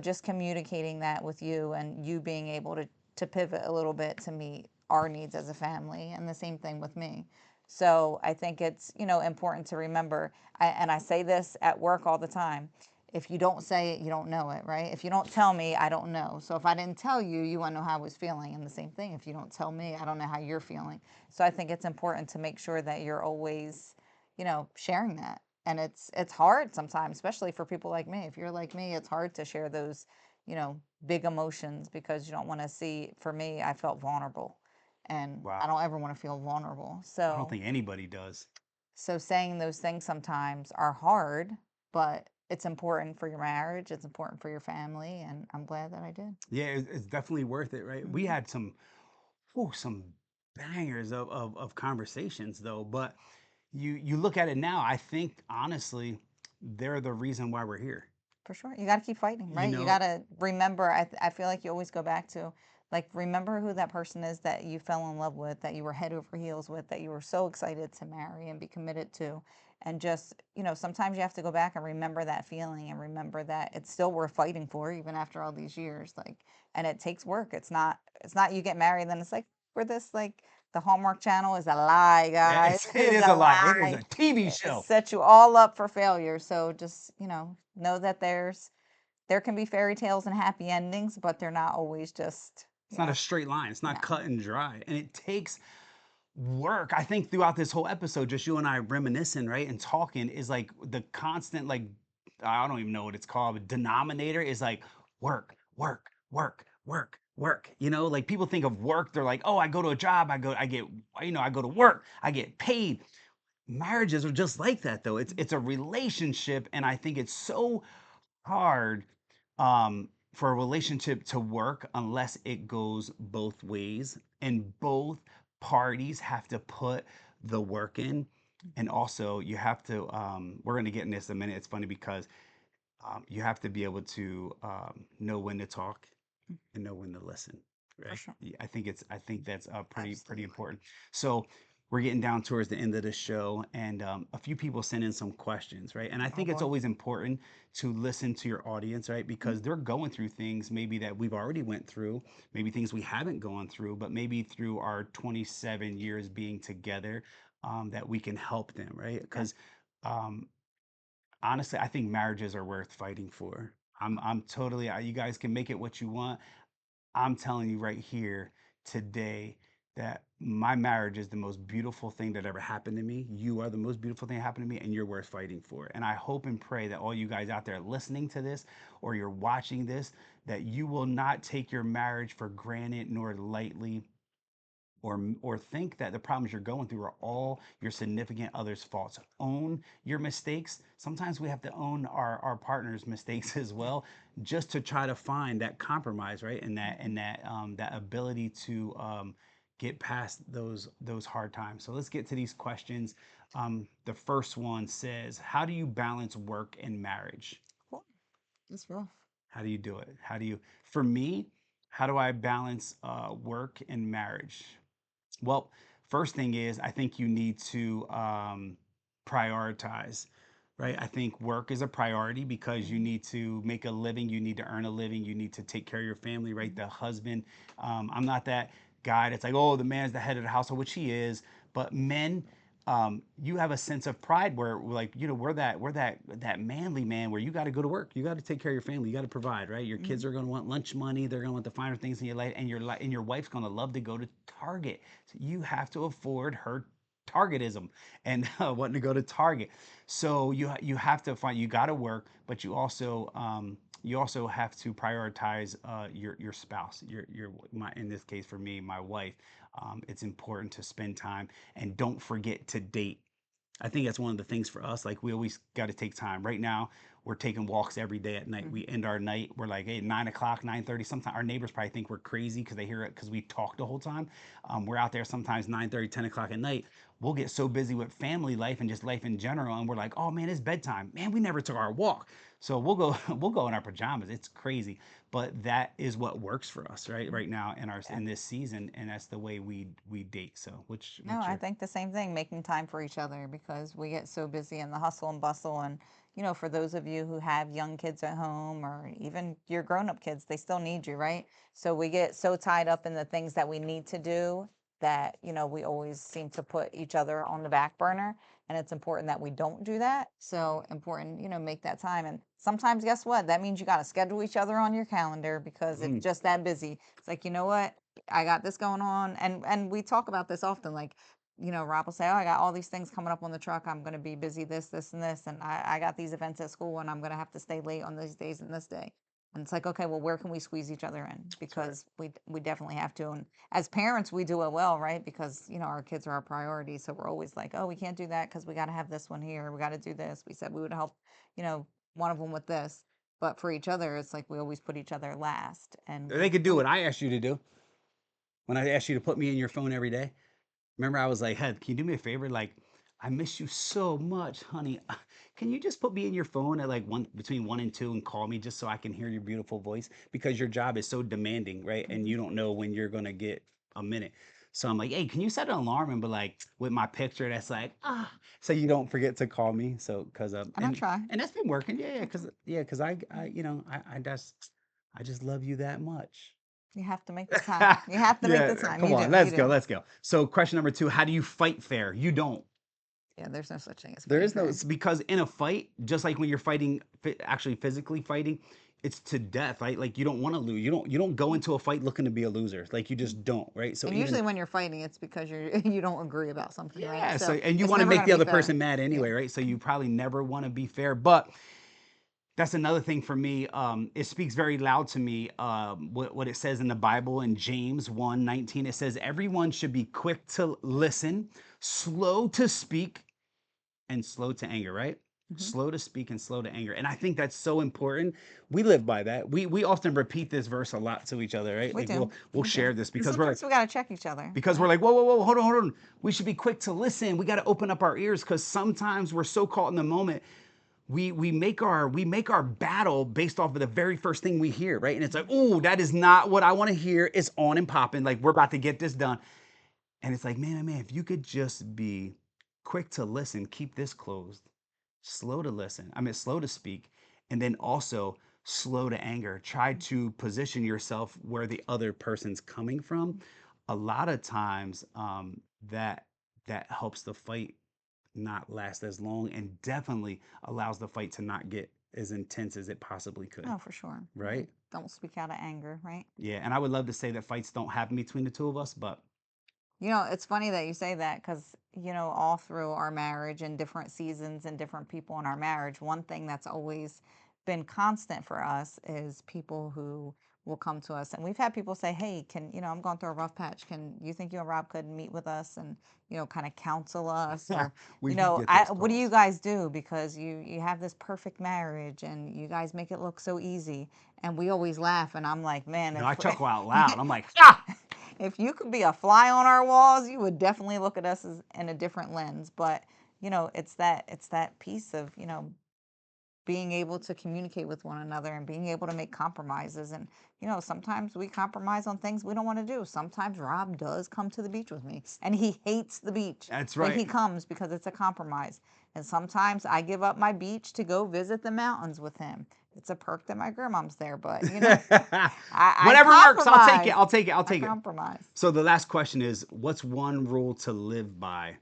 S2: just communicating that with you and you being able to pivot a little bit to meet our needs as a family, and the same thing with me. So I think it's important to remember, and I say this at work all the time: if you don't say it, you don't know it, right? If you don't tell me, I don't know. So if I didn't tell you, you wouldn't know how I was feeling, and the same thing, if you don't tell me, I don't know how you're feeling. So I think it's important to make sure that you're always sharing that. And it's hard sometimes, especially for people like me. If you're like me, it's hard to share those big emotions, because you don't want to see. For me, I felt vulnerable, and I
S1: Wow.
S2: don't ever want to feel vulnerable.
S1: I don't
S2: So
S1: think anybody does.
S2: saying those things sometimes are hard, but it's important for your marriage, it's important for your family, and I'm glad that I did.
S1: Yeah, it's definitely worth it, right? We
S2: Hmm.
S1: had some bangers of conversations though, but you look at it now, I think honestly, they're the reason why we're here.
S2: For sure. You got to keep fighting,
S1: You
S2: right? You
S1: know,
S2: got to remember. I feel like you always go back to, like, remember who that person is that you fell in love with, that you were head over heels with, that you were so excited to marry and be committed to. And just, sometimes you have to go back and remember that feeling and remember that it's still worth fighting for, even after all these years. Like, and it takes work. It's not you get married, then it's like, for this, like, the Hallmark Channel is a lie, guys. It
S1: it
S2: is
S1: is
S2: a
S1: a lie. It is
S2: lie.
S1: a TV
S2: It
S1: show.
S2: sets you all up for failure. So just, know that there can be fairy tales and happy endings, but they're not always just,
S1: It's not a straight line. It's not
S2: no.
S1: cut and dry, and it takes work. I think throughout this whole episode, just you and I reminiscing, right, and talking is like the constant, like, I don't even know what it's called, but denominator is like work, work, work, work, work. You know, like people think of work, they're like, oh, I go to a job, I get, I go to work, I get paid. Marriages are just like that though. It's a relationship, and I think it's so hard for a relationship to work unless it goes both ways, and both parties have to put the work in. And also you have to we're going to get in this in a minute. It's funny because you have to be able to know when to talk and know when to listen,
S2: For
S1: right?
S2: sure.
S1: I think that's pretty
S2: Absolutely.
S1: important. So we're getting down towards the end of the show, and a few people sent in some questions, right? And I
S2: Oh
S1: think it's
S2: boy.
S1: always important to listen to your audience, right?
S2: Mhm.
S1: Because they're going through things maybe that we've already went through, maybe things we haven't gone through, but maybe through our 27 years being together, that we can help them, right?
S2: Yeah.
S1: Because um, honestly, I think marriages are worth fighting for. I'm totally. You guys can make it what you want. I'm telling you right here today that my marriage is the most beautiful thing that ever happened to me. You are the most beautiful thing that happened to me, and you're worth fighting for. And I hope and pray that all you guys out there listening to this or you're watching this, that you will not take your marriage for granted nor lightly, or think that the problems you're going through are all your significant other's faults. Own your mistakes. Sometimes we have to own our partner's mistakes as
S2: Yeah.
S1: well, just to try to find that compromise, right? And that
S2: Mhm.
S1: that ability to get past those hard times. So let's get to these questions. The first one says, how do you balance work and marriage?
S2: Cool. That's rough.
S1: How do you do it? How do you, for me, how do I balance work and marriage? Well, first thing is, I think you need to prioritize, right? I think work is a priority because you
S2: Mhm.
S1: need to make a living, you need to earn a living, you need to take care of your family, right?
S2: Mhm.
S1: The husband. I'm not that guy that's like, oh, the man's the head of the household, which he is. But men, you have a sense of pride where, like, we're that manly man where you got to go to work, you got to take care of your family, you got to provide, right? Your kids
S2: Mhm.
S1: are going to want lunch money, they're going to want the finer things in your life, and your wife's going to love to go to Target. So you have to afford her targetism and wanting to go to Target. So you have to find, you got to work, but you also have to prioritize your spouse, your my, in this case for me, my wife. It's important to spend time, and don't forget to date. I think that's one of the things for us. Like, we always got to take time. Right now, we're taking walks every day at night.
S2: Mhm.
S1: We end our night. We're like, hey, 9 o'clock, 9:30. Sometimes our neighbors probably think we're crazy because they hear it because we talk the whole time. We're out there sometimes 9:30, 10 o'clock at night. We'll get so busy with family life and just life in general, and we're like, oh man, it's bedtime. Man, we never took our walk. So we'll go, we'll go in our pajamas. It's crazy, but that is what works for us, right?
S2: Mhm.
S1: Right now in our
S2: Yeah.
S1: in this season, and that's the way we date. So,
S2: No,
S1: what's
S2: I
S1: your
S2: think the same thing, making time for each other because we get so busy in the hustle and bustle. And, for those of you who have young kids at home or even your grown up kids, they still need you, right? So we get so tied up in the things that we need to do that, we always seem to put each other on the back burner. And it's important that we don't do that. So important, make that time. And sometimes, guess what? That means you got to schedule each other on your calendar because it's
S1: Mm.
S2: just that busy. It's like, you know what? I got this going on, and we talk about this often. Like, Rob will say, "Oh, I got all these things coming up on the truck. I'm going to be busy this, and this, and I got these events at school, and I'm going to have to stay late on these days and this day." And it's like, okay, well, where can we squeeze each other in?
S1: That's right.
S2: Because we definitely have to. And as parents, we do it well, right? Because our kids are our priority, so we're always like, "Oh, we can't do that because we got to have this one here. We got to do this." We said we would help, you know, one of them with this, but for each other, it's like we always put each other last, and
S1: They could do what I asked you to do when I asked you to put me in your phone every day. Remember, I was like, "Hey, can you do me a favor? Like, I miss you so much, honey. Can you just put me in your phone at like one between 1 and 2 and call me just so I can hear your beautiful voice? Because your job is so demanding, right? And
S2: Mhm.
S1: you don't know when you're gonna get a minute." So I'm like, "Hey, can you set an alarm and be like with my picture that's like so you don't forget to call me?" So because
S2: And I try.
S1: and that's been working, yeah,
S2: I try.
S1: yeah, because I
S2: Mhm.
S1: I just love you that much.
S2: You have to make the time. You have to make
S1: Yeah,
S2: the time.
S1: come
S2: You
S1: on,
S2: do. You
S1: let's go,
S2: do.
S1: let's go. So question number 2, how do you fight fair? You don't.
S2: Yeah, there's no such thing as
S1: There
S2: fighting
S1: is no,
S2: fair.
S1: it's because in a fight, just like when you're fighting, actually physically fighting, it's to death, right? Like, you don't want to lose. You don't go into a fight looking to be a loser. Like, you
S2: Mhm.
S1: just don't, right? So
S2: And
S1: even,
S2: usually when you're fighting, it's because you don't agree about something, right?
S1: yeah, so,
S2: So
S1: and you
S2: it's
S1: want to
S2: never
S1: make
S2: going to
S1: the
S2: be
S1: other
S2: fair.
S1: person mad
S2: Yeah.
S1: anyway, right? So you probably never want to be fair. But that's another thing for me. It speaks very loud to me. What it says in the Bible in James 1:19, it says, everyone should be quick to listen, slow to speak, and slow to anger, right?
S2: Hmm.
S1: Slow to speak and slow to anger. And I think that's so important. We live by that. We often repeat this verse a lot to each other, right?
S2: We
S1: Like,
S2: do.
S1: we'll
S2: We do.
S1: share this
S2: And
S1: because
S2: sometimes we got to check each other,
S1: we're
S2: right?
S1: like, whoa, whoa, whoa, hold on, hold on. We should be quick to listen. We got to open up our ears because sometimes we're so caught in the moment. We make our battle based off of the very first thing we hear, right? And it's like,
S2: Mhm.
S1: oh, that is not what I want to hear. It's on and popping. Like, we're about to get this done. And it's like, man, oh, man, if you could just be quick to listen, keep this closed, slow to listen, I mean, slow to speak, and then also slow to anger. Try to position yourself where the other person's coming from. A lot of times, that that helps the fight not last as long, and definitely allows the fight to not get as intense as it possibly could.
S2: Oh, for sure.
S1: Right?
S2: Don't speak out of anger, right?
S1: Yeah. And I would love to say that fights don't happen between the two of us, but
S2: It's funny that you say that because, all through our marriage and different seasons and different people in our marriage, one thing that's always been constant for us is people who will come to us. And we've had people say, hey, I'm going through a rough patch. Can you think you and Rob could meet with us and, kind of counsel us? Or,
S1: we get those
S2: what do you
S1: calls.
S2: guys do? Because you have this perfect marriage and you guys make it look so easy. And we always laugh. And I'm like, man,
S1: No, I
S2: if
S1: chuckle out loud. I'm like, ha!
S2: if you could be a fly on our walls, you would definitely look at us as, in a different lens. But it's that piece of being able to communicate with one another and being able to make compromises. And sometimes we compromise on things we don't want to do. Sometimes Rob does come to the beach with me, and he hates the beach,
S1: That's
S2: but
S1: right.
S2: he comes because it's a compromise. And sometimes I give up my beach to go visit the mountains with him. It's a perk that my grandmom's there, but I
S1: Whatever works, I'll take it.
S2: compromise.
S1: I'll take it. I'll
S2: I
S1: take it.
S2: compromise.
S1: So the last question is, what's one rule to live by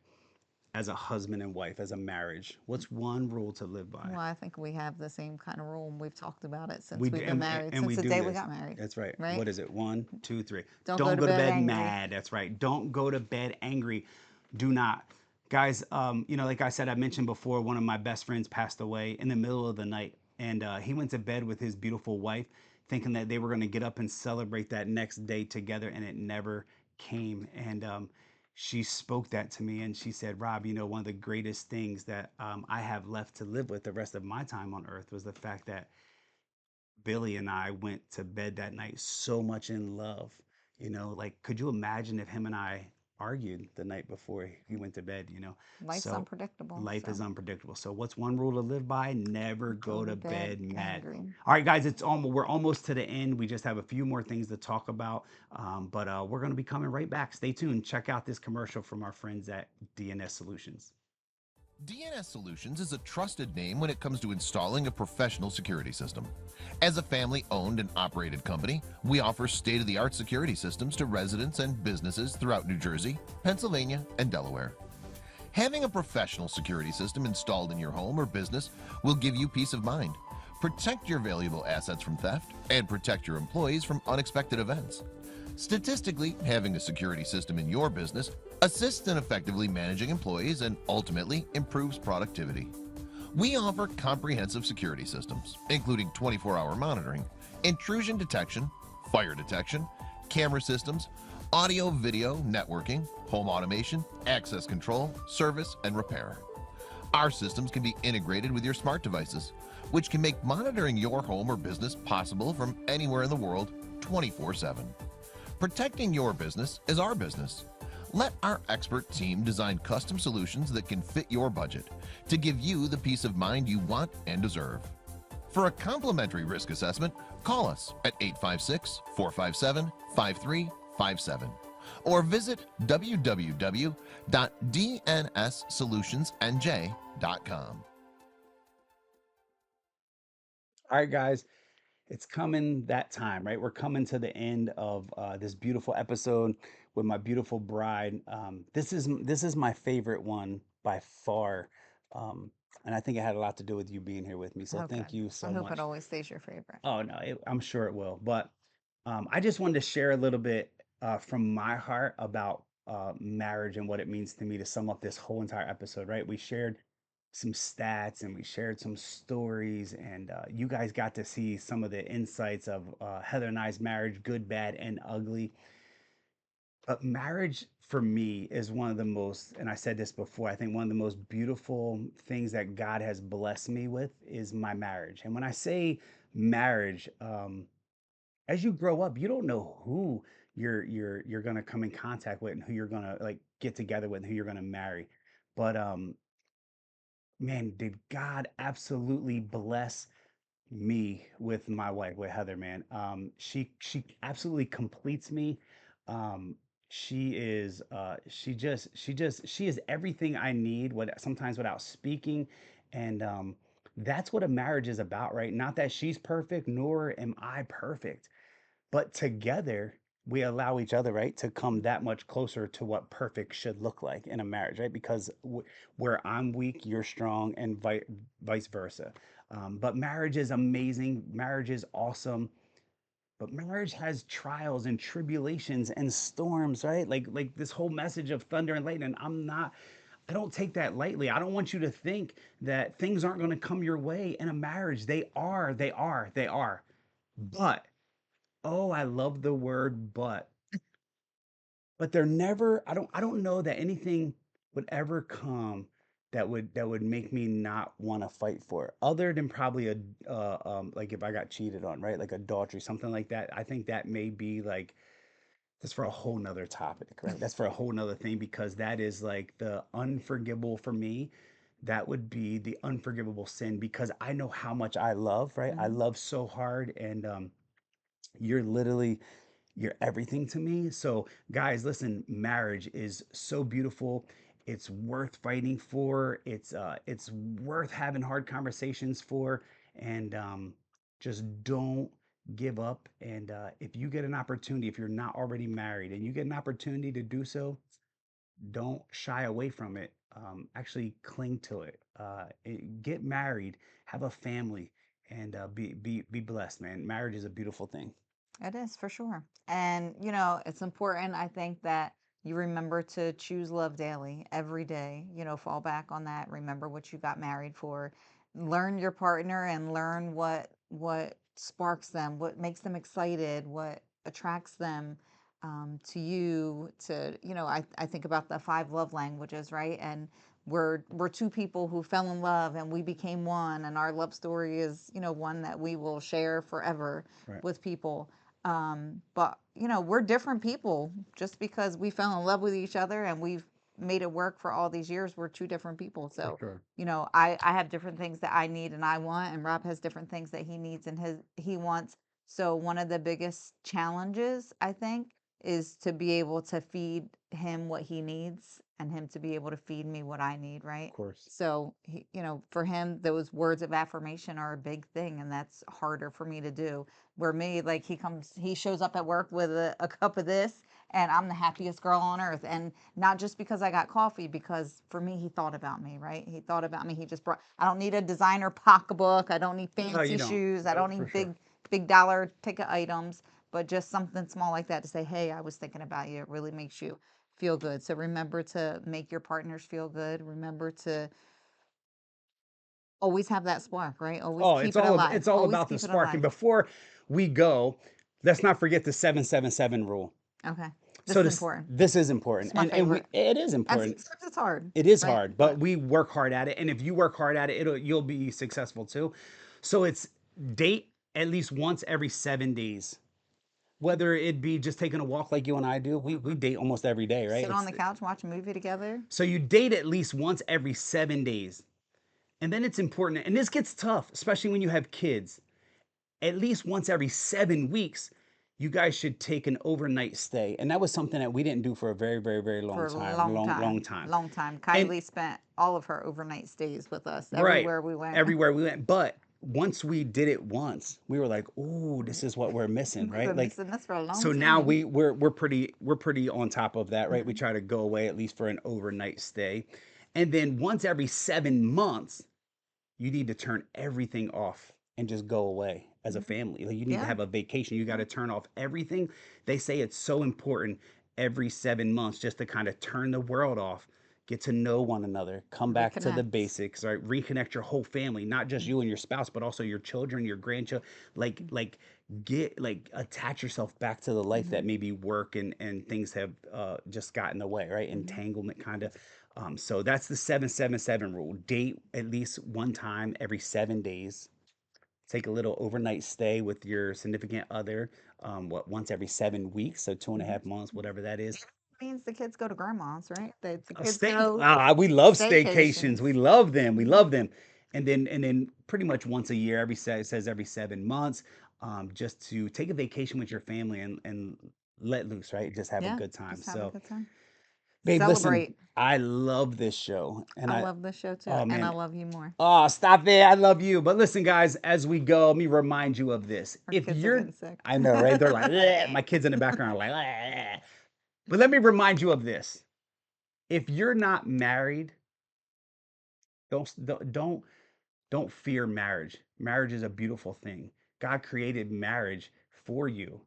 S1: as a husband and wife, as a marriage? What's one rule to live by?
S2: Well, I think we have the same kind of rule, and we've talked about it since
S1: We
S2: we've
S1: do,
S2: been married,
S1: and
S2: since
S1: we
S2: the
S1: do
S2: day we
S1: this.
S2: got married,
S1: That's right.
S2: right?
S1: What is it? One, two, three.
S2: Don't go
S1: Don't
S2: to
S1: go to
S2: bed
S1: bed
S2: angry.
S1: mad. That's right. Don't go to bed angry. Do not. Guys, like I said, I mentioned before, one of my best friends passed away in the middle of the night. And he went to bed with his beautiful wife, thinking that they were going to get up and celebrate that next day together, and it never came. And she spoke that to me, and she said, Rob, one of the greatest things that I have left to live with the rest of my time on earth was the fact that Billy and I went to bed that night so much in love. Like, could you imagine if him and I argued the night before he went to bed?
S2: Life's
S1: So
S2: unpredictable,
S1: life is
S2: so
S1: unpredictable. So what's one rule to live by? Never
S2: go
S1: go
S2: to
S1: to
S2: bed
S1: bed mad.
S2: angry.
S1: All right, guys, we're almost to the end. We just have a few more things to talk about, but we're going to be coming right back. Stay tuned. Check out this commercial from our friends at DNS Solutions.
S3: DNS Solutions is a trusted name when it comes to installing a professional security system. As a family-owned and operated company, we offer state-of-the-art security systems to residents and businesses throughout New Jersey, Pennsylvania, and Delaware. Having a professional security system installed in your home or business will give you peace of mind, protect your valuable assets from theft, and protect your employees from unexpected events. Statistically, having a security system in your business assists in effectively managing employees and ultimately improves productivity. We offer comprehensive security systems, including 24-hour monitoring, intrusion detection, fire detection, camera systems, audio, video, networking, home automation, access control, service, and repair. Our systems can be integrated with your smart devices, which can make monitoring your home or business possible from anywhere in the world 24/7. Protecting your business is our business. Let our expert team design custom solutions that can fit your budget to give you the peace of mind you want and deserve. For a complimentary risk assessment, call us at 856-457-5357 or visit www.dnssolutionsnj.com.
S1: All right, guys, it's coming that time, right? We're coming to the end of this beautiful episode with my beautiful bride. This is my favorite one by far, and I think it had a lot to do with you being here with me. So
S2: Oh,
S1: thank
S2: good.
S1: you
S2: I
S1: so
S2: hope it
S1: much.
S2: always stays your favorite.
S1: Oh no, I'm sure it will. But I just wanted to share a little bit from my heart about marriage and what it means to me to sum up this whole entire episode. Right? We shared some stats and we shared some stories, and you guys got to see some of the insights of Heather and I's marriage, good, bad, and ugly. But marriage for me is one of the most, and I said this before, I think one of the most beautiful things that God has blessed me with is my marriage. And when I say marriage, as you grow up, you don't know who you're gonna come in contact with and who you're gonna like get together with and who you're gonna marry. But man, did God absolutely bless me with my wife, with Heather, man. She absolutely completes me. Um, She is everything I need, what sometimes without speaking. And that's what a marriage is about, right? Not that she's perfect, nor am I perfect, but together we allow each other, right, to come that much closer to what perfect should look like in a marriage, right? Because where I'm weak, you're strong, and vice versa. But marriage is amazing. Marriage is awesome. But marriage has trials and tribulations and storms, right? Like this whole message of thunder and lightning. I don't take that lightly. I don't want you to think that things aren't going to come your way in a marriage. They are. But oh, I love the word but they're never I don't know that anything would ever come that would make me not want to fight for it, other than probably a like if I got cheated on, right? Like adultery, something like that. I think that may be like that's for a whole nother topic, right? That's for a whole nother thing, because that is like the unforgivable for me. That would be the unforgivable sin, because I know how much I love, right? I
S2: Hmm.
S1: love so hard. And you're literally you're everything to me. So, guys, listen, marriage is so beautiful. It's worth fighting for. It's worth having hard conversations for, and just don't give up. And if you get an opportunity, if you're not already married, and you get an opportunity to do so, don't shy away from it. Actually, cling to it. Get married, have a family, and be blessed, man. Marriage is a beautiful thing.
S2: It is for sure. And, it's important, I think, that you remember to choose love daily, every day, fall back on that. Remember what you got married for. Learn your partner and learn what sparks them, what makes them excited, what attracts them to you. I think about the five love languages, right? And we're two people who fell in love and we became one, and our love story is, one that we will share forever
S1: Right.
S2: with people. But we're different people. Just because we fell in love with each other and we've made it work for all these years, we're two different people.
S1: For
S2: So,
S1: sure.
S2: I have different things that I need and I want, and Rob has different things that he needs and he wants. So one of the biggest challenges, I think, is to be able to feed him what he needs and him to be able to feed me what I need,
S1: Of
S2: right?
S1: course.
S2: So for him, those words of affirmation are a big thing, and that's harder for me to do. Where me, like, he shows up at work with a cup of this, and I'm the happiest girl on earth. And not just because I got coffee, because for me, he thought about me, right? He thought about me. He just brought, I don't need a designer pocketbook. I don't need
S1: No, you
S2: fancy
S1: don't.
S2: shoes. I don't
S1: Nope, for
S2: need
S1: sure.
S2: big dollar ticket items, but just something small like that to say, hey, I was thinking about you. It really makes you feel good. So remember to make your partners feel good. Remember to always have that spark, right? Always
S1: Oh,
S2: keep it alive.
S1: it's all
S2: Always
S1: about the
S2: keep it
S1: spark. And
S2: alive.
S1: before we go, let's not forget the 777 rule.
S2: Okay. This
S1: So
S2: is important.
S1: this is important.
S2: It's my
S1: And we
S2: favorite.
S1: it is
S2: And
S1: important.
S2: sometimes it's hard,
S1: It is
S2: right?
S1: hard, but
S2: But
S1: we work hard at it. And if you work hard at it, you'll be successful too. So it's date at least once every 7 days. Whether it be just taking a walk like you and I do, we date almost every day, right?
S2: sit on
S1: It's
S2: the couch, watch a movie together.
S1: so you date at least once every 7 days. And then it's important, and this gets tough, especially when you have kids. At least once every 7 weeks, you guys should take an overnight stay. And that was something that we didn't do for a very, very, very long
S2: For a
S1: time,
S2: long
S1: long
S2: time.
S1: time.
S2: Long time.
S1: And
S2: Kylie spent all of her overnight stays with us
S1: right,
S2: everywhere we went.
S1: everywhere we went. But once we did it once, we were like, "Ooh, this is what we're missing,"
S2: We've
S1: right?
S2: been
S1: Like,
S2: missing this for a long
S1: so now
S2: time.
S1: we're pretty on top of that, right? We
S2: Mhm.
S1: try to go away at least for an overnight stay, and then once every 7 months, you need to turn everything off and just go away as a
S2: Mhm.
S1: family. Like you need to
S2: Yeah.
S1: have a vacation. You got
S2: Yeah.
S1: to turn off everything. They say it's so important every 7 months just to kind of turn the world off, get to know one another, come back to the
S2: Reconnect.
S1: basics, right? Reconnect your whole family, not just you and your spouse, but also your children, your grandchildren. Like get like attach yourself back to the life that
S2: Mm-hmm.
S1: maybe work and things have just gotten in the way, right?
S2: Hmm.
S1: Entanglement kind of. So that's the 777 rule. Date at least one time every 7 days. Take a little overnight stay with your significant other. Once every 7 weeks, so two and a
S2: Hmm.
S1: half months, whatever that is.
S2: Means the kids go to grandma's, right? The
S1: A
S2: kids
S1: stay.
S2: go
S1: We love staycations. We
S2: staycations.
S1: love them. We
S2: Hmm.
S1: love them. And then pretty much once a year, it says every 7 months, just to take a vacation with your family and let loose, right? Just have a
S2: Yeah,
S1: good time.
S2: just have a
S1: So,
S2: good time.
S1: babe, listen,
S2: Celebrate.
S1: I love this show, and
S2: I love this show too,
S1: oh
S2: and I
S1: man,
S2: love you more.
S1: oh, stop it. I love you. But listen, guys, as we go, let me remind you of this.
S2: Our
S1: If
S2: kids are
S1: you're,
S2: getting sick.
S1: I know, right? They're like, "Bleh." My kids in the background are like, "Bleh." But let me remind you of this. If you're not married, don't don't fear marriage. Marriage is a beautiful thing. God created marriage for you.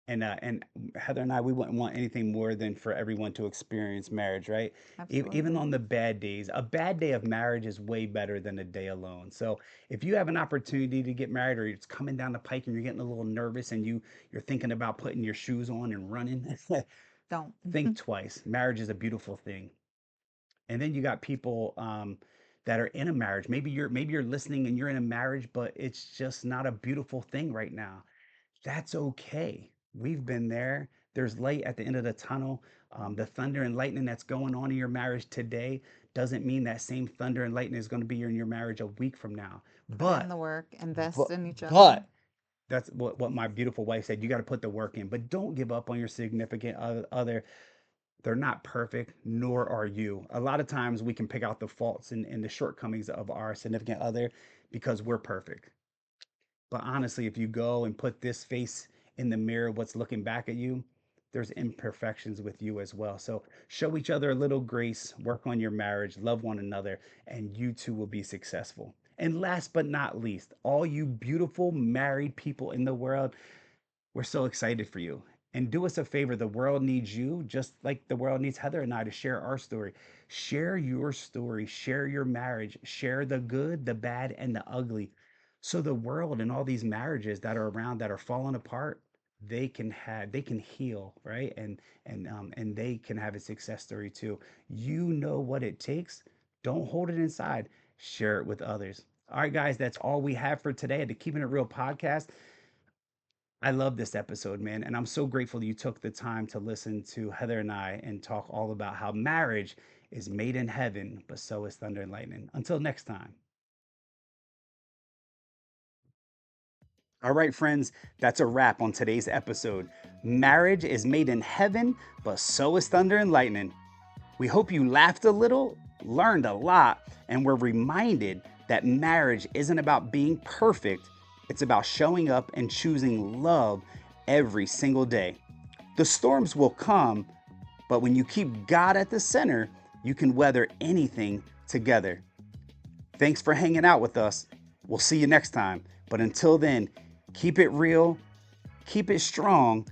S1: And Heather and I, we wouldn't want anything more than for everyone to experience marriage, right? Even
S2: Absolutely.
S1: on the bad days, a bad day of marriage is way better than a day alone. So if you have an opportunity to get married, or it's coming down the pike and you're getting a little nervous and you're thinking about putting your shoes on and running,
S2: Don't.
S1: think twice. Marriage is a beautiful thing. And then you got people that are in a marriage. Maybe you're listening and you're in a marriage, but it's just not a beautiful thing right now. That's okay. We've been there. There's light at the end of the tunnel. The thunder and lightning that's going on in your marriage today doesn't mean that same thunder and lightning is going to be in your marriage a week from now.
S2: Put in
S1: But
S2: the work,
S1: but
S2: invest in each other.
S1: but that's what my beautiful wife said. You got to put the work in, but don't give up on your significant other. They're not perfect, nor are you. A lot of times we can pick out the faults and the shortcomings of our significant other because we're perfect. But honestly, if you go and put this face in the mirror, what's looking back at you, there's imperfections with you as well. So show each other a little grace, work on your marriage, love one another, and you too will be successful. And last but not least, all you beautiful married people in the world, we're so excited for you. And do us a favor, the world needs you just like the world needs Heather and I to share our story. Share your story, share your marriage, share the good, the bad, and the ugly. So the world and all these marriages that are around that are falling apart, they can heal, right? And they can have a success story too. You know what it takes. Don't hold it inside. Share it with others. All right, guys, that's all we have for today at the Keeping It Real podcast. I love this episode, man. And I'm so grateful you took the time to listen to Heather and I and talk all about how marriage is made in heaven, but so is thunder and lightning. Until next time. All right, friends, that's a wrap on today's episode. Marriage is made in heaven, but so is thunder and lightning. We hope you laughed a little, learned a lot, and were reminded that marriage isn't about being perfect, it's about showing up and choosing love every single day. The storms will come, but when you keep God at the center, you can weather anything together. Thanks for hanging out with us. We'll see you next time. But until then, keep it real, keep it strong,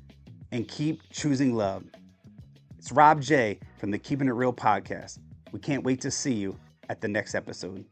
S1: and keep choosing love. It's Rob J from the Keeping It Real podcast. We can't wait to see you at the next episode.